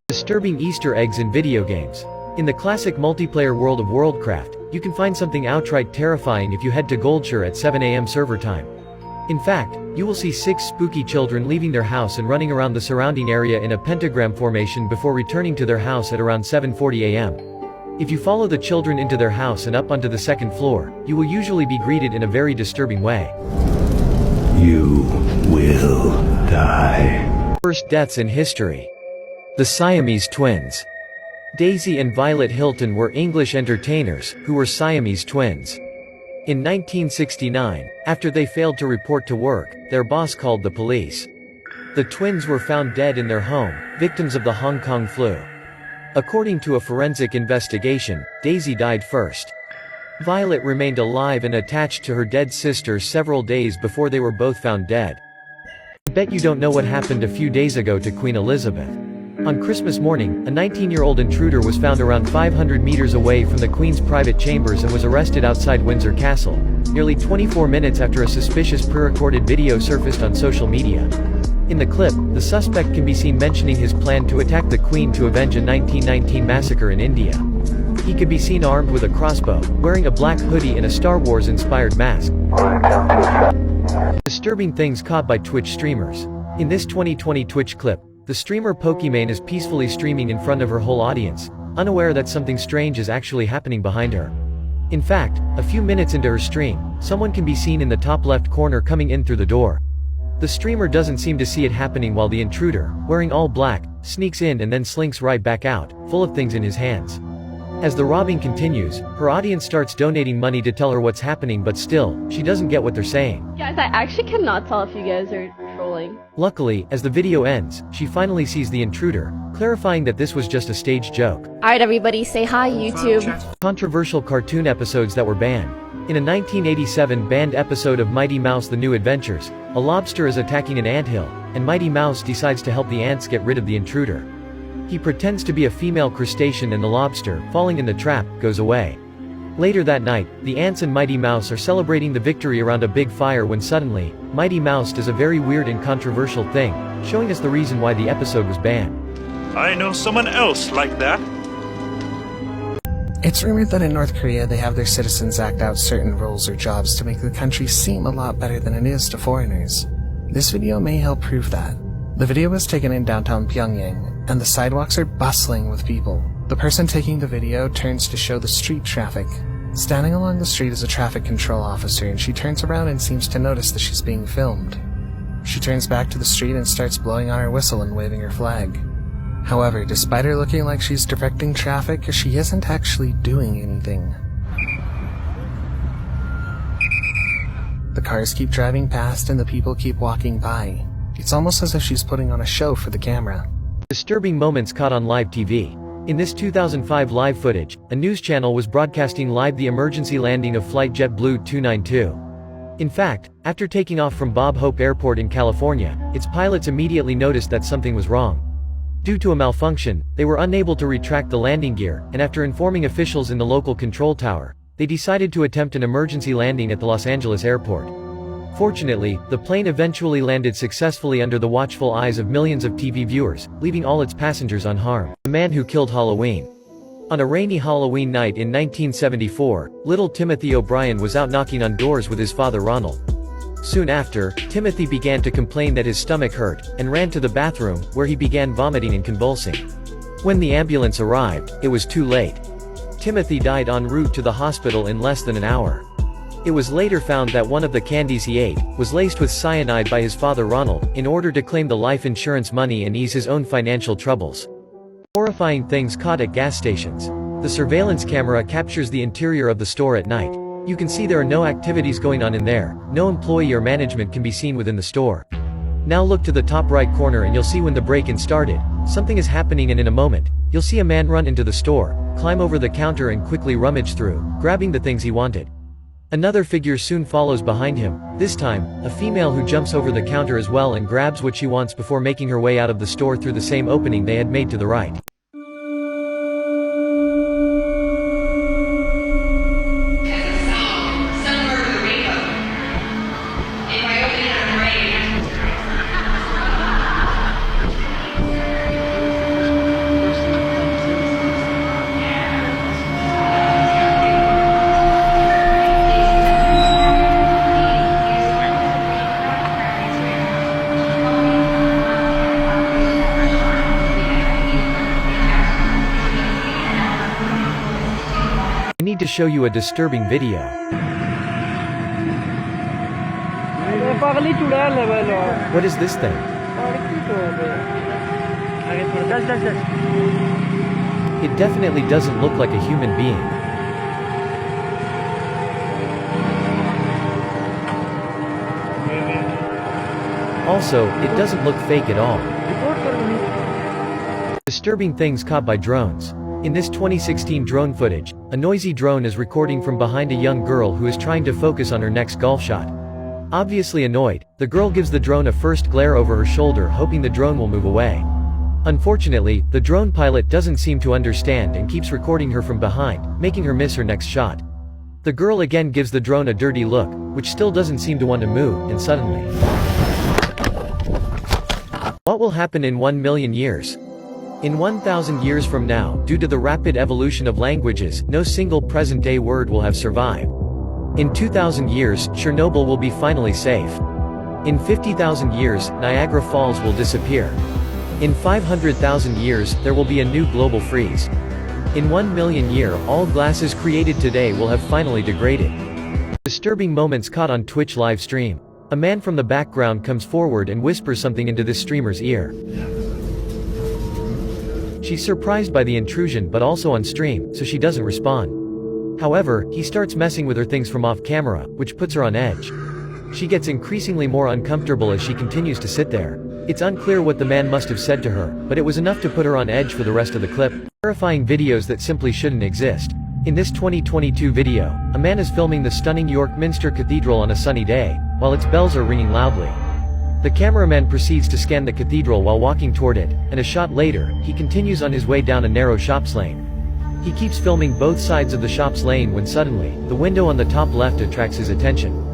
Speaker 3: Disturbing Easter eggs in video games. In the classic multiplayer world of Worldcraft, you can find something outright terrifying if you head to Goldshire at 7 AM server time. In fact, you will see 6 spooky children leaving their house and running around the surrounding area in a pentagram formation before returning to their house at around 7:40 AM. If you follow the children into their house and up onto the second floor, you will usually be greeted in a very disturbing way.
Speaker 13: You will die.
Speaker 3: First deaths in history. The Siamese twins. Daisy and Violet Hilton were English entertainers, who were Siamese twins. In 1969, after they failed to report to work, their boss called the police. The twins were found dead in their home, victims of the Hong Kong flu. According to a forensic investigation, Daisy died first. Violet remained alive and attached to her dead sister several days before they were both found dead. I bet you don't know what happened a few days ago to Queen Elizabeth. On Christmas morning, a 19-year-old intruder was found around 500 meters away from the Queen's private chambers and was arrested outside Windsor Castle, nearly 24 minutes after a suspicious pre-recorded video surfaced on social media. In the clip, the suspect can be seen mentioning his plan to attack the Queen to avenge a 1919 massacre in India. He could be seen armed with a crossbow, wearing a black hoodie and a Star Wars-inspired mask. Disturbing things caught by Twitch streamers. In this 2020 Twitch clip, The streamer Pokimane is peacefully streaming in front of her whole audience, unaware that something strange is actually happening behind her. In fact, a few minutes into her stream, someone can be seen in the top left corner coming in through the door. The streamer doesn't seem to see it happening while the intruder, wearing all black, sneaks in and then slinks right back out, full of things in his hands. As the robbing continues, her audience starts donating money to tell her what's happening, but still, she doesn't get what they're saying.
Speaker 4: Guys, I actually cannot tell if you guys are trolling.
Speaker 3: Luckily, as the video ends, she finally sees the intruder, clarifying that this was just a staged joke.
Speaker 4: Alright everybody, say hi YouTube.
Speaker 3: Controversial cartoon episodes that were banned. In a 1987 banned episode of Mighty Mouse The New Adventures, a lobster is attacking an anthill, and Mighty Mouse decides to help the ants get rid of the intruder. He pretends to be a female crustacean and the lobster, falling in the trap, goes away. Later that night, the ants and Mighty Mouse are celebrating the victory around a big fire when suddenly, Mighty Mouse does a very weird and controversial thing, showing us the reason why the episode was banned.
Speaker 6: I know someone else like that.
Speaker 1: It's rumored that in North Korea they have their citizens act out certain roles or jobs to make the country seem a lot better than it is to foreigners. This video may help prove that. The video was taken in downtown Pyongyang, and the sidewalks are bustling with people. The person taking the video turns to show the street traffic. Standing along the street is a traffic control officer, and she turns around and seems to notice that she's being filmed. She turns back to the street and starts blowing on her whistle and waving her flag. However, despite her looking like she's directing traffic, she isn't actually doing anything. The cars keep driving past and the people keep walking by. It's almost as if she's putting on a show for the camera.
Speaker 3: Disturbing moments caught on live TV. In this 2005 live footage, a news channel was broadcasting live the emergency landing of flight JetBlue 292. In fact, after taking off from Bob Hope Airport in California, its pilots immediately noticed that something was wrong. Due to a malfunction, they were unable to retract the landing gear, and after informing officials in the local control tower, they decided to attempt an emergency landing at the Los Angeles airport. Fortunately, the plane eventually landed successfully under the watchful eyes of millions of TV viewers, leaving all its passengers unharmed. The man who killed Halloween. On a rainy Halloween night in 1974, little Timothy O'Brien was out knocking on doors with his father Ronald. Soon after, Timothy began to complain that his stomach hurt, and ran to the bathroom, where he began vomiting and convulsing. When the ambulance arrived, it was too late. Timothy died en route to the hospital in less than an hour. It was later found that one of the candies he ate was laced with cyanide by his father Ronald, in order to claim the life insurance money and ease his own financial troubles. Horrifying things caught at gas stations. The surveillance camera captures the interior of the store at night. You can see there are no activities going on in there, no employee or management can be seen within the store. Now look to the top right corner and you'll see when the break-in started, something is happening, and in a moment, you'll see a man run into the store, climb over the counter and quickly rummage through, grabbing the things he wanted. Another figure soon follows behind him, this time, a female who jumps over the counter as well and grabs what she wants before making her way out of the store through the same opening they had made to the right. I need to show you a disturbing video. What is this thing? It definitely doesn't look like a human being. Also, it doesn't look fake at all. Disturbing things caught by drones. In this 2016 drone footage, a noisy drone is recording from behind a young girl who is trying to focus on her next golf shot. Obviously annoyed, the girl gives the drone a first glare over her shoulder, hoping the drone will move away. Unfortunately, the drone pilot doesn't seem to understand and keeps recording her from behind, making her miss her next shot. The girl again gives the drone a dirty look, which still doesn't seem to want to move, and suddenly... What will happen in 1 million years? In 1,000 years from now, due to the rapid evolution of languages, no single present-day word will have survived. In 2,000 years, Chernobyl will be finally safe. In 50,000 years, Niagara Falls will disappear. In 500,000 years, there will be a new global freeze. In 1 million year, all glasses created today will have finally degraded. Disturbing moments caught on Twitch live stream. A man from the background comes forward and whispers something into this streamer's ear. She's surprised by the intrusion but also on stream, so she doesn't respond. However, he starts messing with her things from off camera, which puts her on edge. She gets increasingly more uncomfortable as she continues to sit there. It's unclear what the man must have said to her, but it was enough to put her on edge for the rest of the clip. Terrifying videos that simply shouldn't exist. In this 2022 video, a man is filming the stunning York Minster Cathedral on a sunny day, while its bells are ringing loudly. The cameraman proceeds to scan the cathedral while walking toward it, and a shot later, he continues on his way down a narrow shops lane. He keeps filming both sides of the shops lane when suddenly, the window on the top left attracts his attention.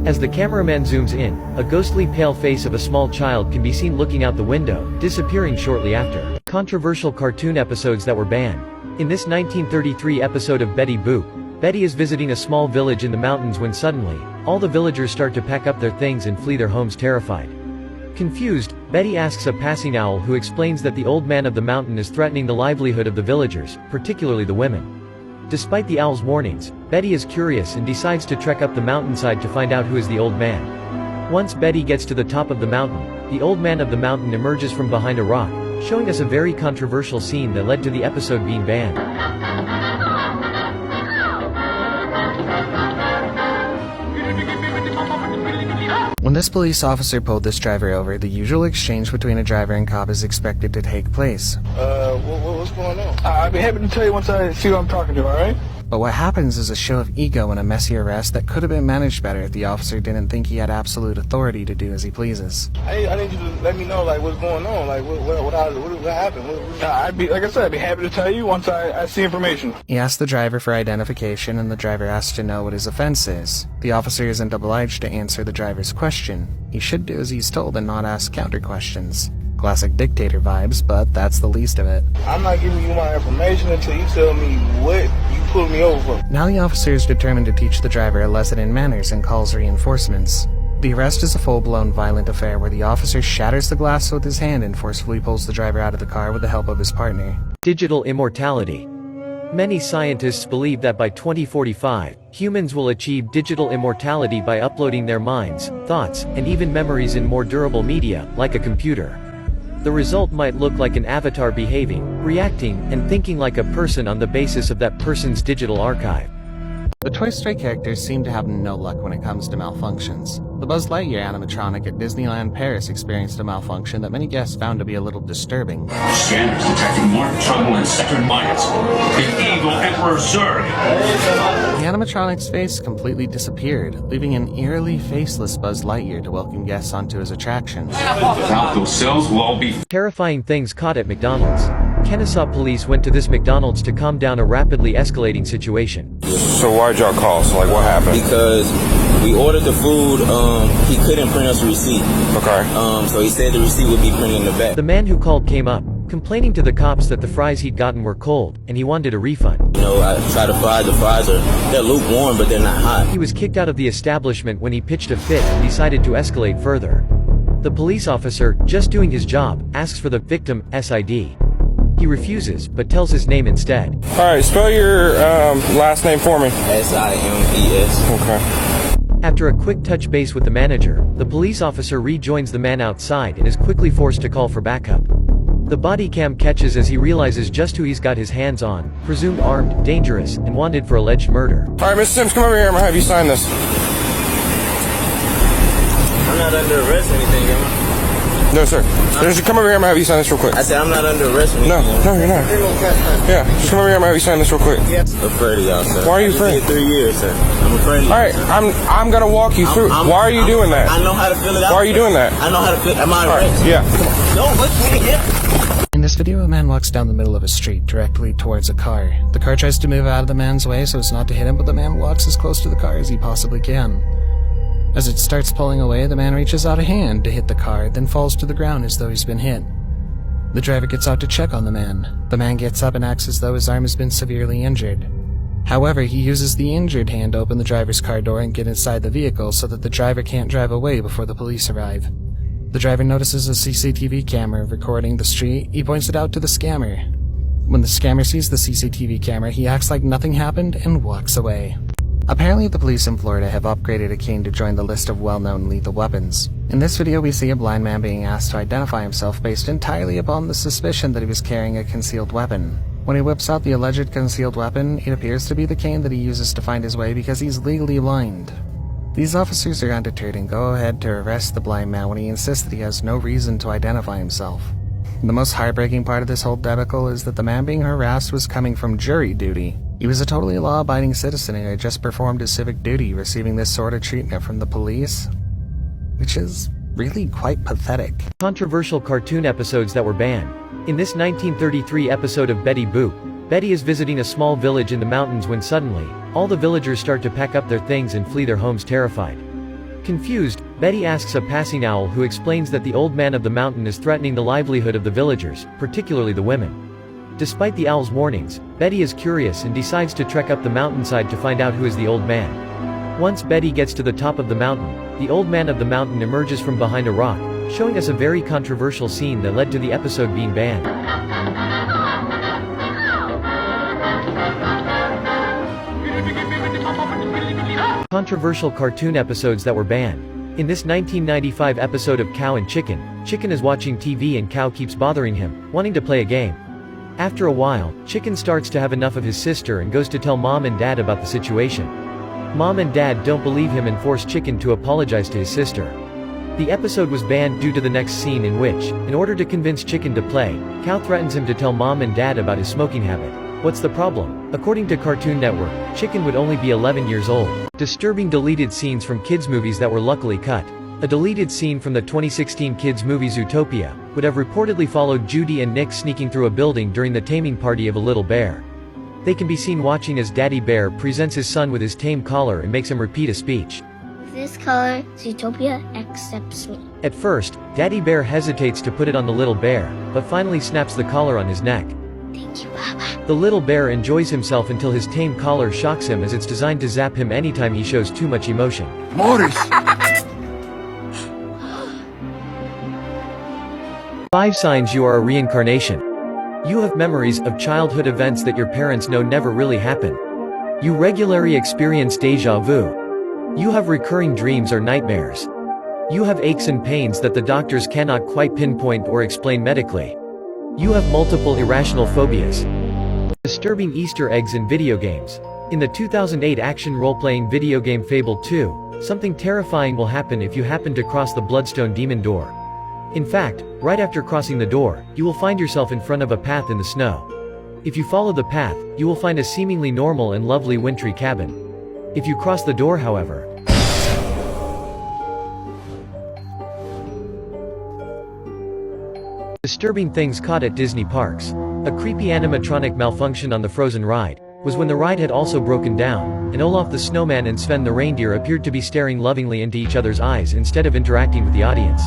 Speaker 3: As the cameraman zooms in, a ghostly pale face of a small child can be seen looking out the window, disappearing shortly after. Controversial cartoon episodes that were banned. In this 1933 episode of Betty Boop, Betty is visiting a small village in the mountains when suddenly, all the villagers start to pack up their things and flee their homes terrified. Confused, Betty asks a passing owl who explains that the old man of the mountain is threatening the livelihood of the villagers, particularly the women. Despite the owl's warnings, Betty is curious and decides to trek up the mountainside to find out who is the old man. Once Betty gets to the top of the mountain, the old man of the mountain emerges from behind a rock, showing us a very controversial scene that led to the episode being banned.
Speaker 1: When this police officer pulled this driver over, the usual exchange between a driver and cop is expected to take place.
Speaker 8: What's going on? I'll be happy to tell you once I see who I'm talking to, alright?
Speaker 1: But what happens is a show of ego and a messy arrest that could have been managed better if the officer didn't think he had absolute authority to do as he pleases.
Speaker 8: I need you to let me know, like, what's going on, like, what happened? I'd be happy to tell you once I see information.
Speaker 1: He asks the driver for identification, and the driver asks to know what his offense is. The officer isn't obliged to answer the driver's question. He should do as he's told and not ask counter questions. Classic dictator vibes, but that's the least of it.
Speaker 8: I'm not giving you my information until you tell me what you pulled me over for.
Speaker 1: Now the officer is determined to teach the driver a lesson in manners and calls reinforcements. The arrest is a full-blown violent affair where the officer shatters the glass with his hand and forcefully pulls the driver out of the car with the help of his partner.
Speaker 3: Digital immortality. Many scientists believe that by 2045, humans will achieve digital immortality by uploading their minds, thoughts, and even memories in more durable media, like a computer. The result might look like an avatar behaving, reacting, and thinking like a person on the basis of that person's digital archive.
Speaker 1: The Toy Story characters seem to have no luck when it comes to malfunctions. The Buzz Lightyear animatronic at Disneyland Paris experienced a malfunction that many guests found to be a little disturbing.
Speaker 10: Scanners detecting Mark Tuttle and Sector Minus. The evil Emperor Zurg.
Speaker 1: The animatronic's face completely disappeared, leaving an eerily faceless Buzz Lightyear to welcome guests onto his attraction.
Speaker 10: Without those cells, we'll all be...
Speaker 3: Terrifying things caught at McDonald's. Kennesaw police went to this McDonald's to calm down a rapidly escalating situation.
Speaker 12: So why'd y'all call? So like what happened?
Speaker 24: Because we ordered the food, he couldn't print us a receipt.
Speaker 12: Okay.
Speaker 24: So he said the receipt would be printed in the back.
Speaker 3: The man who called came up, complaining to the cops that the fries he'd gotten were cold, and he wanted a refund.
Speaker 24: You know, I tried to fry the fries, they're lukewarm, but they're not hot.
Speaker 3: He was kicked out of the establishment when he pitched a fit and decided to escalate further. The police officer, just doing his job, asks for the victim's ID. He refuses, but tells his name instead.
Speaker 12: Alright, spell your last name for me.
Speaker 24: Simes.
Speaker 12: Okay.
Speaker 3: After a quick touch base with the manager, the police officer rejoins the man outside and is quickly forced to call for backup. The body cam catches as he realizes just who he's got his hands on, presumed armed, dangerous, and wanted for alleged murder.
Speaker 12: Alright, Mr. Sims, come over here. I'm gonna have you sign this.
Speaker 24: I'm not under arrest or anything, am I?
Speaker 12: No, sir. Just come over here. I'm gonna have you sign this real quick.
Speaker 24: I said I'm not under arrest or anything.
Speaker 12: No, you're not. Yeah, just come over here. I'm gonna have you sign this real quick.
Speaker 24: I'm afraid of y'all, sir.
Speaker 12: Why are you afraid?
Speaker 24: 3 years, sir. I'm afraid of you.
Speaker 12: Alright, I'm gonna walk you through. Why are you doing that?
Speaker 24: I know how to fill it out.
Speaker 12: Why are you doing that?
Speaker 24: I know how to fill it. Am I arrested?
Speaker 12: Yeah.
Speaker 24: Don't look me again.
Speaker 1: In this video, a man walks down the middle of a street directly towards a car. The car tries to move out of the man's way so as not to hit him, but the man walks as close to the car as he possibly can. As it starts pulling away, the man reaches out a hand to hit the car, then falls to the ground as though he's been hit. The driver gets out to check on the man. The man gets up and acts as though his arm has been severely injured. However, he uses the injured hand to open the driver's car door and get inside the vehicle so that the driver can't drive away before the police arrive. The driver notices a CCTV camera recording the street. He points it out to the scammer. When the scammer sees the CCTV camera, he acts like nothing happened and walks away. Apparently, the police in Florida have upgraded a cane to join the list of well-known lethal weapons. In this video, we see a blind man being asked to identify himself based entirely upon the suspicion that he was carrying a concealed weapon. When he whips out the alleged concealed weapon, it appears to be the cane that he uses to find his way because he's legally blind. These officers are undeterred and go ahead to arrest the blind man when he insists that he has no reason to identify himself. The most heartbreaking part of this whole debacle is that the man being harassed was coming from jury duty. He was a totally law-abiding citizen and had just performed his civic duty, receiving this sort of treatment from the police, which is really quite pathetic.
Speaker 3: Controversial cartoon episodes that were banned. In this 1933 episode of Betty Boop, Betty is visiting a small village in the mountains when suddenly, all the villagers start to pack up their things and flee their homes terrified. Confused, Betty asks a passing owl who explains that the old man of the mountain is threatening the livelihood of the villagers, particularly the women. Despite the owl's warnings, Betty is curious and decides to trek up the mountainside to find out who is the old man. Once Betty gets to the top of the mountain, the old man of the mountain emerges from behind a rock, showing us a very controversial scene that led to the episode being banned. Controversial cartoon episodes that were banned. In this 1995 episode of Cow and Chicken, Chicken is watching TV and Cow keeps bothering him, wanting to play a game. After a while, Chicken starts to have enough of his sister and goes to tell Mom and Dad about the situation. Mom and Dad don't believe him and force Chicken to apologize to his sister. The episode was banned due to the next scene in which, in order to convince Chicken to play, Cow threatens him to tell Mom and Dad about his smoking habit. What's the problem? According to Cartoon Network, Chicken would only be 11 years old. Disturbing deleted scenes from kids' movies that were luckily cut. A deleted scene from the 2016 kids' movie Zootopia would have reportedly followed Judy and Nick sneaking through a building during the taming party of a little bear. They can be seen watching as Daddy Bear presents his son with his tame collar and makes him repeat a speech.
Speaker 5: With this collar, Zootopia accepts me.
Speaker 3: At first, Daddy Bear hesitates to put it on the little bear, but finally snaps the collar on his neck.
Speaker 5: Thank you, Papa.
Speaker 3: The little bear enjoys himself until his tame collar shocks him as it's designed to zap him anytime he shows too much emotion.
Speaker 20: Morris!
Speaker 3: 5 signs you are a reincarnation. You have memories of childhood events that your parents know never really happened. You regularly experience déjà vu. You have recurring dreams or nightmares. You have aches and pains that the doctors cannot quite pinpoint or explain medically. You have multiple irrational phobias. Disturbing Easter eggs in video games. In the 2008 action role-playing video game Fable 2, something terrifying will happen if you happen to cross the Bloodstone Demon door. In fact, right after crossing the door, you will find yourself in front of a path in the snow. If you follow the path, you will find a seemingly normal and lovely wintry cabin. If you cross the door, however, disturbing things caught at Disney parks. A creepy animatronic malfunction on the Frozen ride was when the ride had also broken down, and Olaf the snowman and Sven the reindeer appeared to be staring lovingly into each other's eyes instead of interacting with the audience.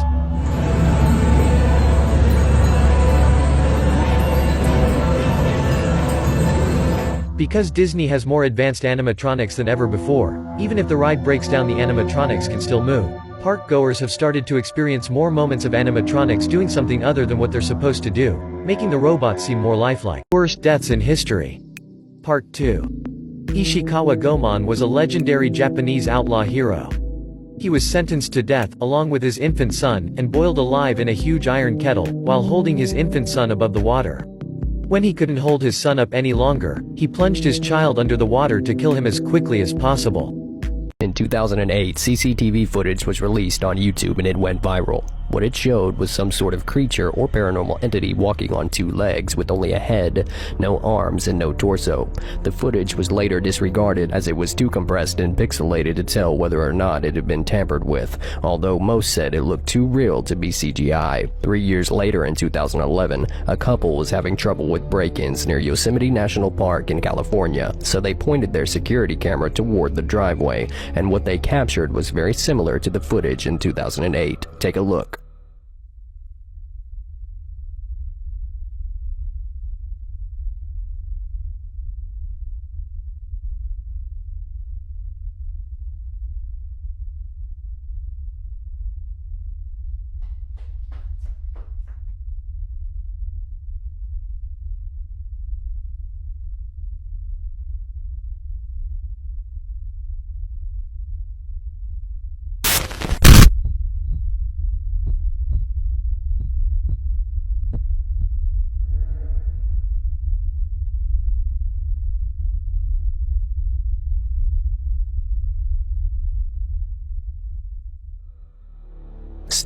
Speaker 3: Because Disney has more advanced animatronics than ever before, even if the ride breaks down, the animatronics can still move. Park goers have started to experience more moments of animatronics doing something other than what they're supposed to do, making the robots seem more lifelike. Worst deaths in history. Part 2. Ishikawa Goemon was a legendary Japanese outlaw hero. He was sentenced to death, along with his infant son, and boiled alive in a huge iron kettle, while holding his infant son above the water. When he couldn't hold his son up any longer, he plunged his child under the water to kill him as quickly as possible.
Speaker 9: In 2008, CCTV footage was released on YouTube and it went viral. What it showed was some sort of creature or paranormal entity walking on 2 legs with only a head, no arms, and no torso. The footage was later disregarded as it was too compressed and pixelated to tell whether or not it had been tampered with, although most said it looked too real to be CGI. 3 years later, in 2011, a couple was having trouble with break-ins near Yosemite National Park in California, so they pointed their security camera toward the driveway, and what they captured was very similar to the footage in 2008. Take a look.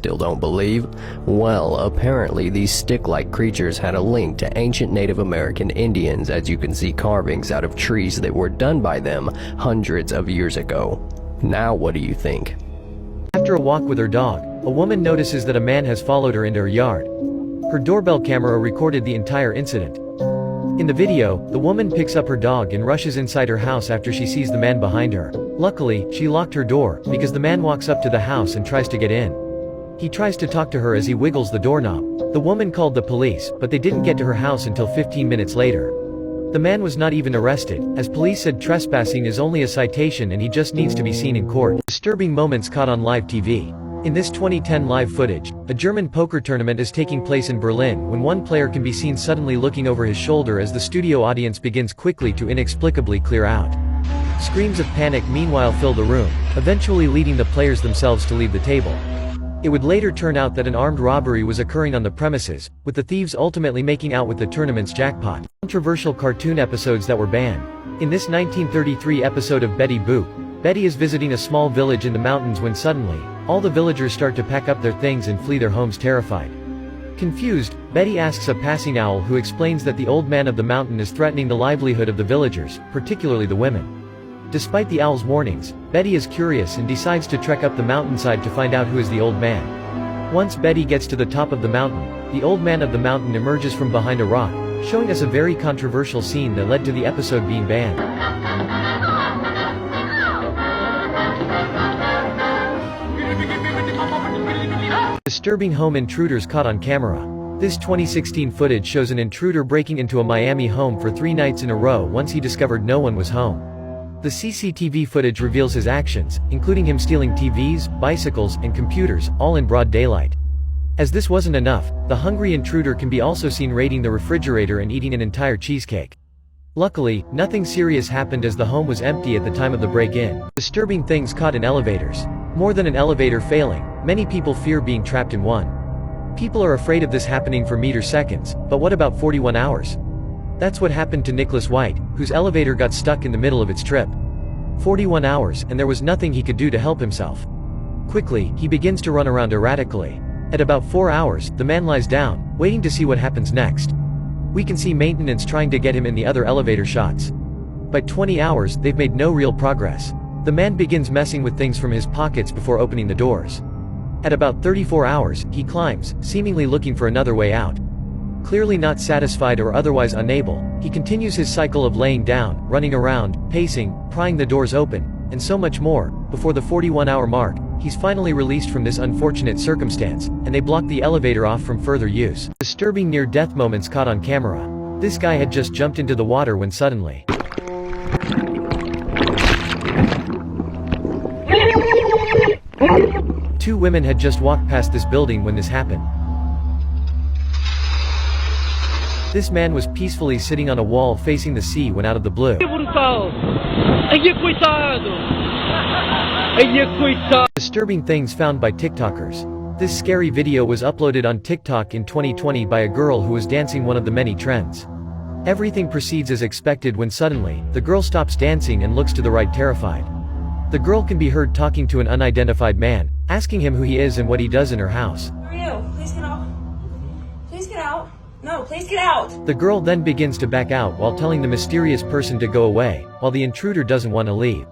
Speaker 9: Still don't believe? Well, apparently these stick-like creatures had a link to ancient Native American Indians, as you can see carvings out of trees that were done by them hundreds of years ago. Now what do you think?
Speaker 3: After a walk with her dog, a woman notices that a man has followed her into her yard. Her doorbell camera recorded the entire incident. In the video, the woman picks up her dog and rushes inside her house after she sees the man behind her. Luckily, she locked her door, because the man walks up to the house and tries to get in. He tries to talk to her as he wiggles the doorknob. The woman called the police, but they didn't get to her house until 15 minutes later. The man was not even arrested, as police said trespassing is only a citation and he just needs to be seen in court. Disturbing moments caught on live TV. In this 2010 live footage, a German poker tournament is taking place in Berlin when one player can be seen suddenly looking over his shoulder as the studio audience begins quickly to inexplicably clear out. Screams of panic meanwhile fill the room, eventually leading the players themselves to leave the table. It would later turn out that an armed robbery was occurring on the premises, with the thieves ultimately making out with the tournament's jackpot. Controversial cartoon episodes that were banned. In this 1933 episode of Betty Boop, Betty is visiting a small village in the mountains when suddenly, all the villagers start to pack up their things and flee their homes terrified. Confused, Betty asks a passing owl who explains that the old man of the mountain is threatening the livelihood of the villagers, particularly the women. Despite the owl's warnings, Betty is curious and decides to trek up the mountainside to find out who is the old man. Once Betty gets to the top of the mountain, the old man of the mountain emerges from behind a rock, showing us a very controversial scene that led to the episode being banned. Disturbing home intruders caught on camera. This 2016 footage shows an intruder breaking into a Miami home for 3 nights in a row once he discovered no one was home. The CCTV footage reveals his actions, including him stealing TVs, bicycles, and computers, all in broad daylight. As this wasn't enough, the hungry intruder can be also seen raiding the refrigerator and eating an entire cheesecake. Luckily, nothing serious happened as the home was empty at the time of the break-in. Disturbing things caught in elevators. More than an elevator failing, many people fear being trapped in one. People are afraid of this happening for meter seconds, but what about 41 hours? That's what happened to Nicholas White, whose elevator got stuck in the middle of its trip. 41 hours, and there was nothing he could do to help himself. Quickly, he begins to run around erratically. At about 4 hours, the man lies down, waiting to see what happens next. We can see maintenance trying to get him in the other elevator shots. By 20 hours, they've made no real progress. The man begins messing with things from his pockets before opening the doors. At about 34 hours, he climbs, seemingly looking for another way out. Clearly not satisfied or otherwise unable, he continues his cycle of laying down, running around, pacing, prying the doors open, and so much more. Before the 41-hour mark, he's finally released from this unfortunate circumstance, and they block the elevator off from further use. Disturbing near-death moments caught on camera. This guy had just jumped into the water when suddenly 2 women had just walked past this building when this happened. This man was peacefully sitting on a wall facing the sea when out of the blue. Disturbing things found by TikTokers. This scary video was uploaded on TikTok in 2020 by a girl who was dancing one of the many trends. Everything proceeds as expected when suddenly, the girl stops dancing and looks to the right terrified. The girl can be heard talking to an unidentified man, asking him who he is and what he does in her house.
Speaker 7: Who are you? Please get out. Please get out. No, please get out!
Speaker 3: The girl then begins to back out while telling the mysterious person to go away, while the intruder doesn't want to leave.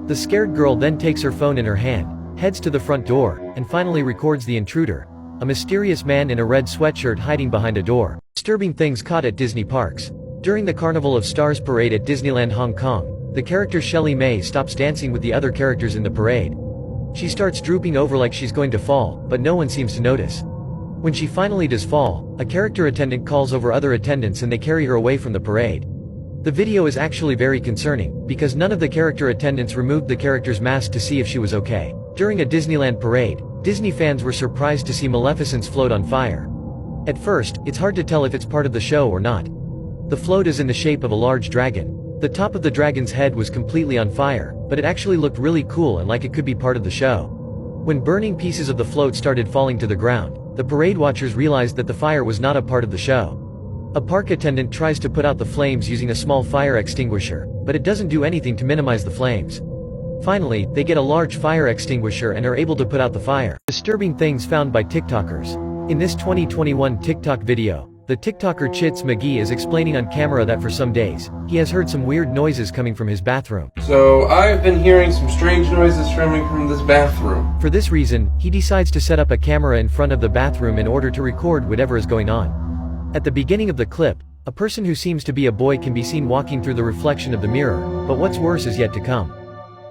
Speaker 3: The scared girl then takes her phone in her hand, heads to the front door, and finally records the intruder, a mysterious man in a red sweatshirt hiding behind a door. Disturbing things caught at Disney parks. During the Carnival of Stars parade at Disneyland Hong Kong, the character Shelley May stops dancing with the other characters in the parade. She starts drooping over like she's going to fall, but no one seems to notice. When she finally does fall, a character attendant calls over other attendants and they carry her away from the parade. The video is actually very concerning, because none of the character attendants removed the character's mask to see if she was okay. During a Disneyland parade, Disney fans were surprised to see Maleficent's float on fire. At first, it's hard to tell if it's part of the show or not. The float is in the shape of a large dragon. The top of the dragon's head was completely on fire, but it actually looked really cool and like it could be part of the show. When burning pieces of the float started falling to the ground, the parade watchers realized that the fire was not a part of the show. A park attendant tries to put out the flames using a small fire extinguisher, but it doesn't do anything to minimize the flames. Finally, they get a large fire extinguisher and are able to put out the fire. Disturbing things found by TikTokers. In this 2021 TikTok video, the TikToker Chits McGee is explaining on camera that for some days, he has heard some weird noises coming from his bathroom.
Speaker 12: So I've been hearing some strange noises coming from this bathroom.
Speaker 3: For this reason, he decides to set up a camera in front of the bathroom in order to record whatever is going on. At the beginning of the clip, a person who seems to be a boy can be seen walking through the reflection of the mirror, but what's worse is yet to come.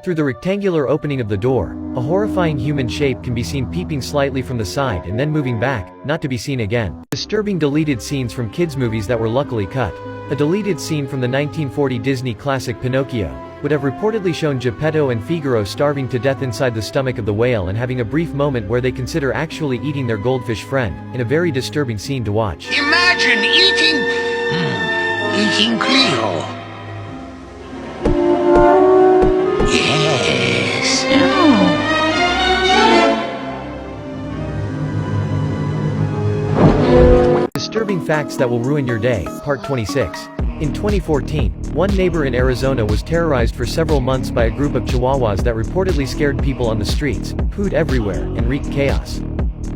Speaker 3: Through the rectangular opening of the door, a horrifying human shape can be seen peeping slightly from the side and then moving back, not to be seen again. Disturbing deleted scenes from kids' movies that were luckily cut. A deleted scene from the 1940 Disney classic Pinocchio would have reportedly shown Geppetto and Figaro starving to death inside the stomach of the whale and having a brief moment where they consider actually eating their goldfish friend, in a very disturbing scene to watch.
Speaker 11: Imagine eating Cleo. Yes.
Speaker 3: Disturbing facts that will ruin your day, Part 26. In 2014, one neighbor in Arizona was terrorized for several months by a group of chihuahuas that reportedly scared people on the streets, pooed everywhere, and wreaked chaos.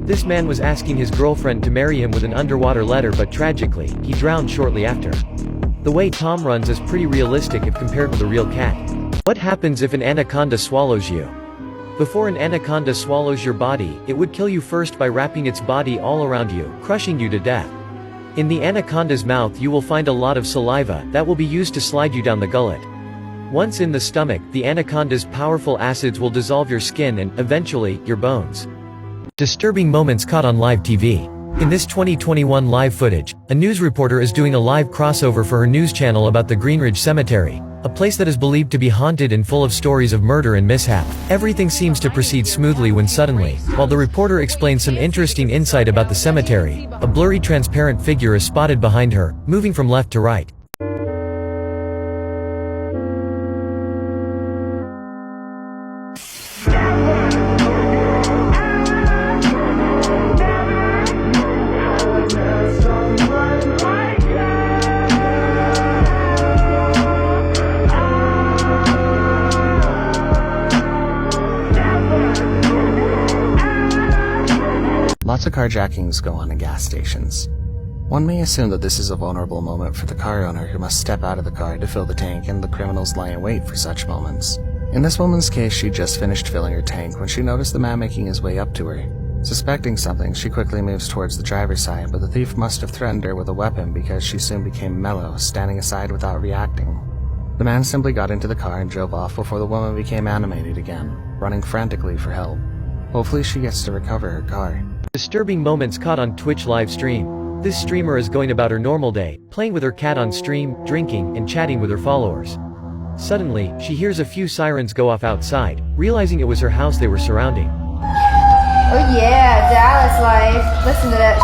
Speaker 3: This man was asking his girlfriend to marry him with an underwater letter, but tragically, he drowned shortly after. The way Tom runs is pretty realistic if compared with a real cat. What happens if an anaconda swallows you? Before an anaconda swallows your body, it would kill you first by wrapping its body all around you, crushing you to death. In the anaconda's mouth you will find a lot of saliva that will be used to slide you down the gullet. Once in the stomach, the anaconda's powerful acids will dissolve your skin and, eventually, your bones. Disturbing moments caught on live TV. In this 2021 live footage, a news reporter is doing a live crossover for her news channel about the Greenridge Cemetery, a place that is believed to be haunted and full of stories of murder and mishap. Everything seems to proceed smoothly when suddenly, while the reporter explains some interesting insight about the cemetery, a blurry transparent figure is spotted behind her, moving from left to right.
Speaker 1: Lots of carjackings go on in gas stations. One may assume that this is a vulnerable moment for the car owner who must step out of the car to fill the tank, and the criminals lie in wait for such moments. In this woman's case, she just finished filling her tank when she noticed the man making his way up to her. Suspecting something, she quickly moves towards the driver's side, but the thief must have threatened her with a weapon because she soon became mellow, standing aside without reacting. The man simply got into the car and drove off before the woman became animated again, running frantically for help. Hopefully she gets to recover her car.
Speaker 3: Disturbing moments caught on Twitch live stream. This streamer is going about her normal day, playing with her cat on stream, drinking, and chatting with her followers. Suddenly, she hears a few sirens go off outside, realizing it was her house they were surrounding.
Speaker 16: Oh yeah, Dallas life. Listen to that shit.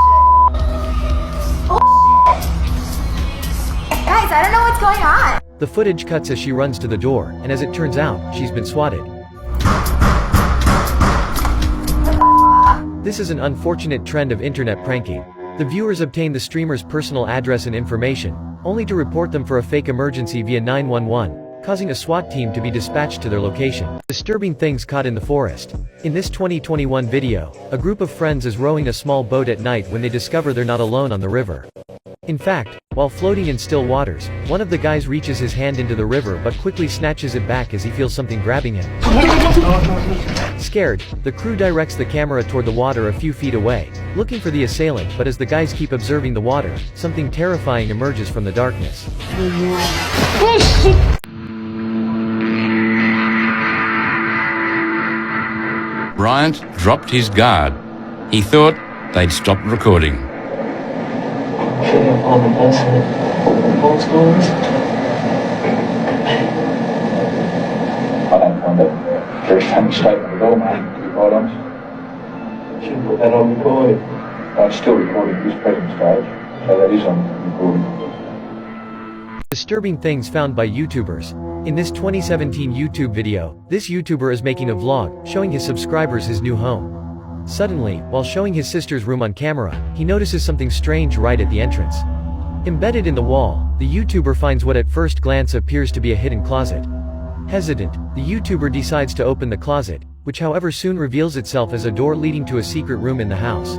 Speaker 16: Oh shit. Guys, I don't know what's going on.
Speaker 3: The footage cuts as she runs to the door, and as it turns out, she's been swatted. This is an unfortunate trend of internet pranking. The viewers obtain the streamer's personal address and information, only to report them for a fake emergency via 911, causing a SWAT team to be dispatched to their location. Disturbing things caught in the forest. In this 2021 video, a group of friends is rowing a small boat at night when they discover they're not alone on the river. In fact, while floating in still waters, one of the guys reaches his hand into the river but quickly snatches it back as he feels something grabbing him. Scared, the crew directs the camera toward the water a few feet away, looking for the assailant, but as the guys keep observing the water, something terrifying emerges from the darkness.
Speaker 10: Bryant dropped his guard. He thought they'd stopped recording.
Speaker 14: I don't find it very funny statement at all, mate, to be quite honest. Shouldn't put that on recording. It's still recording at this present stage, so that is on recording.
Speaker 3: Disturbing things found by YouTubers. In this 2017 YouTube video, this YouTuber is making a vlog, showing his subscribers his new home. Suddenly, while showing his sister's room on camera, he notices something strange right at the entrance. Embedded in the wall, the YouTuber finds what at first glance appears to be a hidden closet. Hesitant, the YouTuber decides to open the closet, which however soon reveals itself as a door leading to a secret room in the house.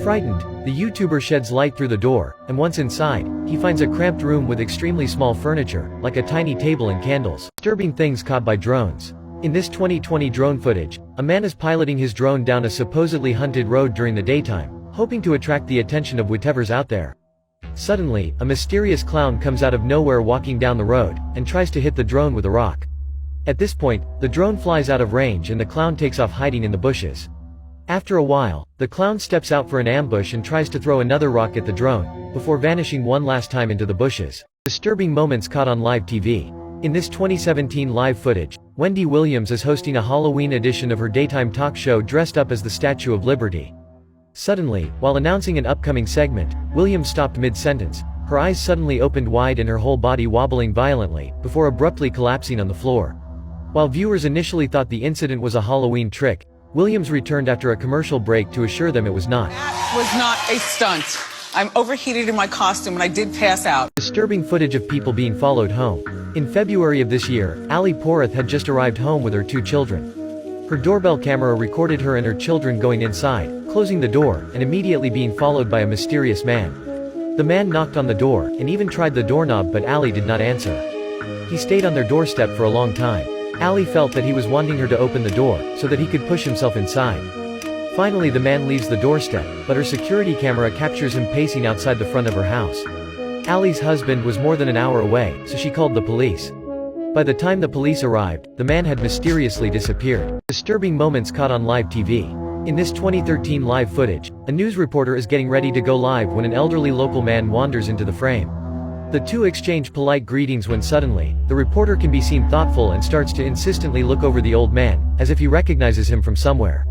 Speaker 3: Frightened, the YouTuber sheds light through the door, and once inside, he finds a cramped room with extremely small furniture, like a tiny table and candles. Disturbing things caught by drones. In this 2020 drone footage, a man is piloting his drone down a supposedly hunted road during the daytime, hoping to attract the attention of whatever's out there. Suddenly, a mysterious clown comes out of nowhere walking down the road, and tries to hit the drone with a rock. At this point, the drone flies out of range and the clown takes off hiding in the bushes. After a while, the clown steps out for an ambush and tries to throw another rock at the drone, before vanishing one last time into the bushes. Disturbing moments caught on live TV. In this 2017 live footage, Wendy Williams is hosting a Halloween edition of her daytime talk show dressed up as the Statue of Liberty. Suddenly, while announcing an upcoming segment, Williams stopped mid-sentence, her eyes suddenly opened wide and her whole body wobbling violently, before abruptly collapsing on the floor. While viewers initially thought the incident was a Halloween trick, Williams returned after a commercial break to assure them it was not.
Speaker 11: That was not a stunt. I'm overheated in my costume and I did pass out.
Speaker 3: Disturbing footage of people being followed home. In February of this year, Ali Porath had just arrived home with her 2 children. Her doorbell camera recorded her and her children going inside, closing the door, and immediately being followed by a mysterious man. The man knocked on the door, and even tried the doorknob, but Ali did not answer. He stayed on their doorstep for a long time. Ali felt that he was wanting her to open the door, so that he could push himself inside. Finally the man leaves the doorstep, but her security camera captures him pacing outside the front of her house. Ali's husband was more than an hour away, so she called the police. By the time the police arrived, the man had mysteriously disappeared. Disturbing moments caught on live TV. In this 2013 live footage, a news reporter is getting ready to go live when an elderly local man wanders into the frame. The two exchange polite greetings when suddenly, the reporter can be seen thoughtful and starts to insistently look over the old man, as if he recognizes him from somewhere.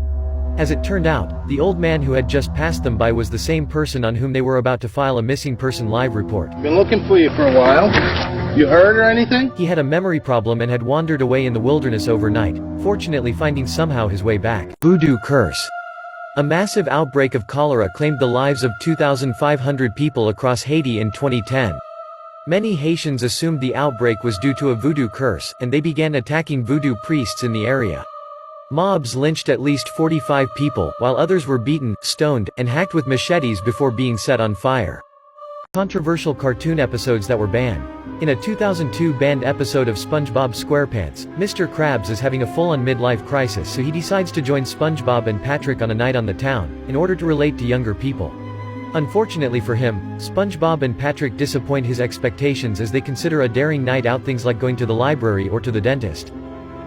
Speaker 3: As it turned out, the old man who had just passed them by was the same person on whom they were about to file a missing person live report.
Speaker 15: Been looking for you for a while. You heard or anything?
Speaker 3: He had a memory problem and had wandered away in the wilderness overnight, fortunately finding somehow his way back. Voodoo curse. A massive outbreak of cholera claimed the lives of 2,500 people across Haiti in 2010. Many Haitians assumed the outbreak was due to a voodoo curse, and they began attacking voodoo priests in the area. Mobs lynched at least 45 people, while others were beaten, stoned, and hacked with machetes before being set on fire. Controversial cartoon episodes that were banned. In a 2002 banned episode of SpongeBob SquarePants, Mr. Krabs is having a full-on midlife crisis, so he decides to join SpongeBob and Patrick on a night on the town, in order to relate to younger people. Unfortunately for him, SpongeBob and Patrick disappoint his expectations as they consider a daring night out things like going to the library or to the dentist.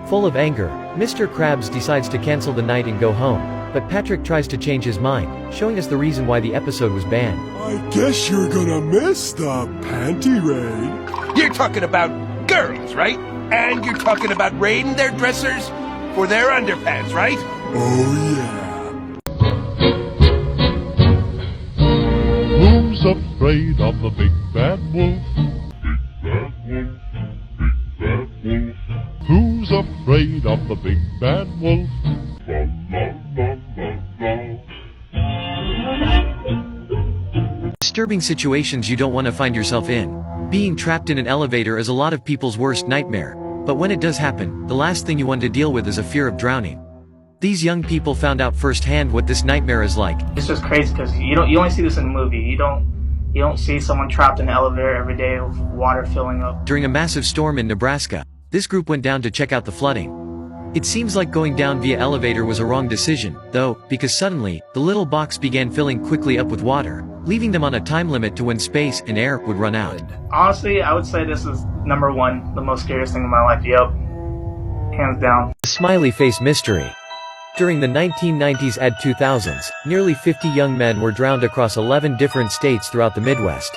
Speaker 3: Full of anger, Mr. Krabs decides to cancel the night and go home, but Patrick tries to change his mind, showing us the reason why the episode was banned.
Speaker 18: I guess you're gonna miss the panty raid.
Speaker 19: You're talking about girls, right? And you're talking about raiding their dressers for their underpants, right?
Speaker 18: Oh yeah.
Speaker 25: Who's afraid of the big bad wolf? Who's afraid of the big bad wolf?
Speaker 3: Disturbing situations you don't want to find yourself in. Being trapped in an elevator is a lot of people's worst nightmare, but when it does happen, the last thing you want to deal with is a fear of drowning. These young people found out firsthand what this nightmare is like.
Speaker 26: It's just crazy because you only see this in a movie. You don't see someone trapped in an elevator every day with water filling up.
Speaker 3: During a massive storm in Nebraska, this group went down to check out the flooding. It seems like going down via elevator was a wrong decision, though, because suddenly, the little box began filling quickly up with water, leaving them on a time limit to when space and air would run out.
Speaker 26: Honestly, I would say this is number one, the most scariest thing in my life. Yep. Hands down.
Speaker 3: The smiley face mystery. During the 1990s and 2000s, nearly 50 young men were drowned across 11 different states throughout the Midwest.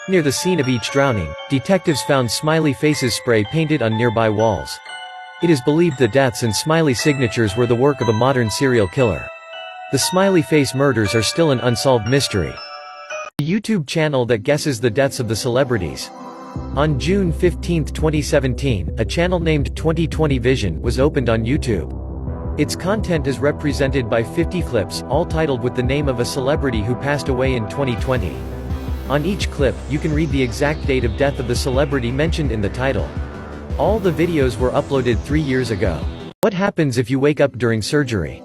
Speaker 3: Near the scene of each drowning, detectives found smiley faces spray painted on nearby walls. It is believed the deaths and smiley signatures were the work of a modern serial killer. The smiley face murders are still an unsolved mystery. A YouTube channel that guesses the deaths of the celebrities. On June 15, 2017, a channel named 2020 Vision was opened on YouTube. Its content is represented by 50 clips, all titled with the name of a celebrity who passed away in 2020. On each clip, you can read the exact date of death of the celebrity mentioned in the title. All the videos were uploaded 3 years ago. What happens if you wake up during surgery?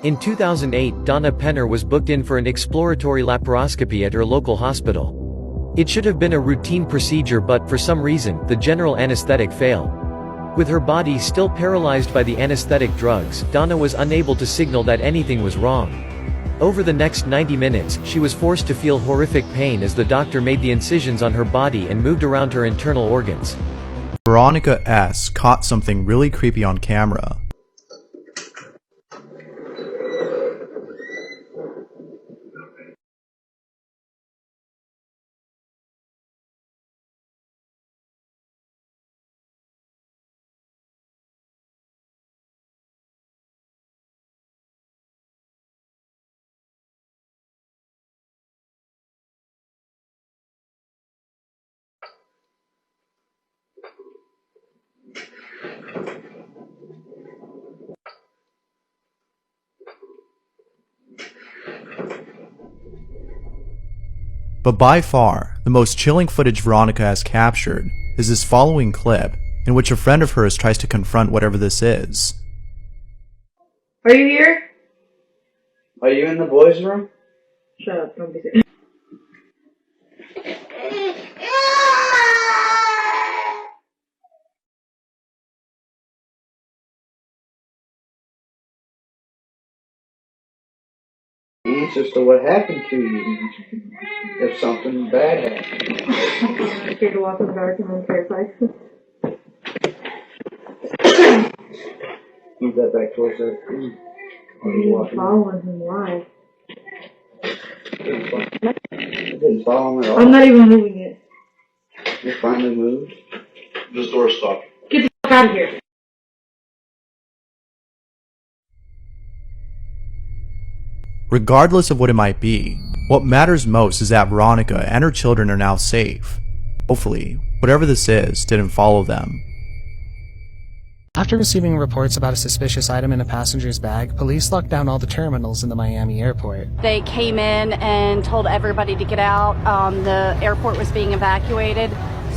Speaker 3: In 2008, Donna Penner was booked in for an exploratory laparoscopy at her local hospital. It should have been a routine procedure, but for some reason, the general anesthetic failed. With her body still paralyzed by the anesthetic drugs, Donna was unable to signal that anything was wrong. Over the next 90 minutes, she was forced to feel horrific pain as the doctor made the incisions on her body and moved around her internal organs.
Speaker 2: Veronica S. caught something really creepy on camera. But by far, the most chilling footage Veronica has captured is this following clip, in which a friend of hers tries to confront whatever this is.
Speaker 7: Are you here?
Speaker 13: Are you in the boys' room?
Speaker 7: Shut up, don't be serious.
Speaker 13: Answers to what happened to you if something bad happened.
Speaker 7: I'm scared to walk in the dark and I'm terrified.
Speaker 13: Move that back towards that.
Speaker 7: You're following him, why?
Speaker 13: I didn't follow him at all.
Speaker 7: I'm not even moving it.
Speaker 13: You finally moved. This door's stuck.
Speaker 7: Get the fuck out of here.
Speaker 2: Regardless of what it might be, what matters most is that Veronica and her children are now safe. Hopefully, whatever this is didn't follow them.
Speaker 1: After receiving reports about a suspicious item in a passenger's bag, police locked down all the terminals in the Miami airport.
Speaker 4: They came in and told everybody to get out. The airport was being evacuated,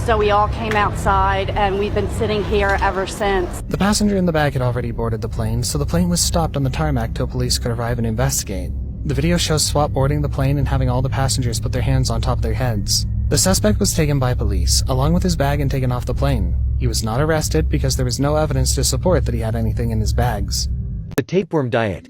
Speaker 4: so we all came outside and we've been sitting here ever since.
Speaker 1: The passenger in the bag had already boarded the plane, so the plane was stopped on the tarmac till police could arrive and investigate. The video shows SWAT boarding the plane and having all the passengers put their hands on top of their heads. The suspect was taken by police, along with his bag, and taken off the plane. He was not arrested because there was no evidence to support that he had anything in his bags.
Speaker 3: The tapeworm diet.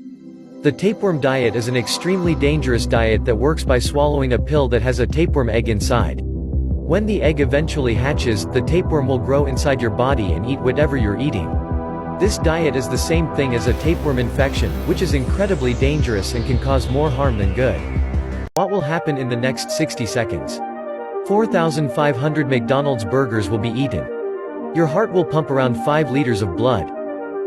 Speaker 3: The tapeworm diet is an extremely dangerous diet that works by swallowing a pill that has a tapeworm egg inside. When the egg eventually hatches, the tapeworm will grow inside your body and eat whatever you're eating. This diet is the same thing as a tapeworm infection, which is incredibly dangerous and can cause more harm than good. What will happen in the next 60 seconds? 4,500 McDonald's burgers will be eaten. Your heart will pump around 5 liters of blood.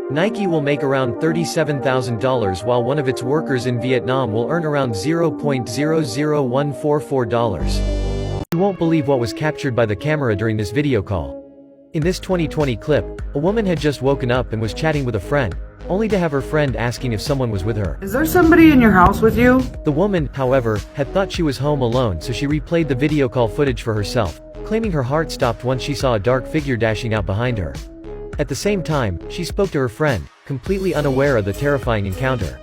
Speaker 3: Nike will make around $37,000 while one of its workers in Vietnam will earn around $0.00144. You won't believe what was captured by the camera during this video call. In this 2020 clip, a woman had just woken up and was chatting with a friend, only to have her friend asking if someone was with her.
Speaker 7: Is there somebody in your house with you?
Speaker 3: The woman, however, had thought she was home alone, so she replayed the video call footage for herself, claiming her heart stopped once she saw a dark figure dashing out behind her. At the same time, she spoke to her friend, completely unaware of the terrifying encounter.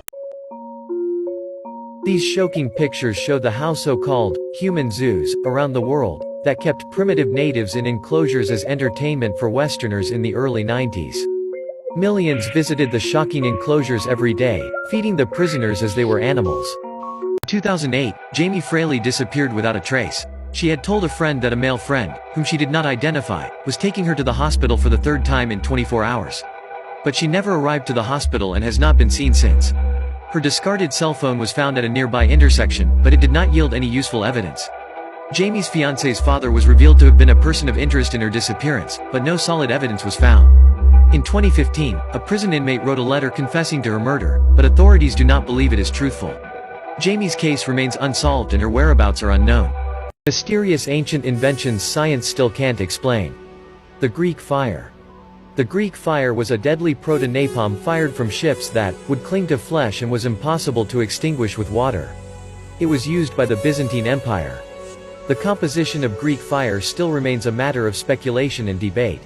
Speaker 3: These shocking pictures show the how so-called human zoos around the world that kept primitive natives in enclosures as entertainment for Westerners in the early 90s. Millions visited the shocking enclosures every day, feeding the prisoners as they were animals. In 2008, Jamie Fraley disappeared without a trace. She had told a friend that a male friend, whom she did not identify, was taking her to the hospital for the 3rd time in 24 hours. But she never arrived to the hospital and has not been seen since. Her discarded cell phone was found at a nearby intersection, but it did not yield any useful evidence. Jamie's fiancé's father was revealed to have been a person of interest in her disappearance, but no solid evidence was found. In 2015, a prison inmate wrote a letter confessing to her murder, but authorities do not believe it is truthful. Jamie's case remains unsolved and her whereabouts are unknown. Mysterious ancient inventions science still can't explain. The Greek fire. The Greek fire was a deadly proto-napalm fired from ships that would cling to flesh and was impossible to extinguish with water. It was used by the Byzantine Empire. The composition of Greek fire still remains a matter of speculation and debate.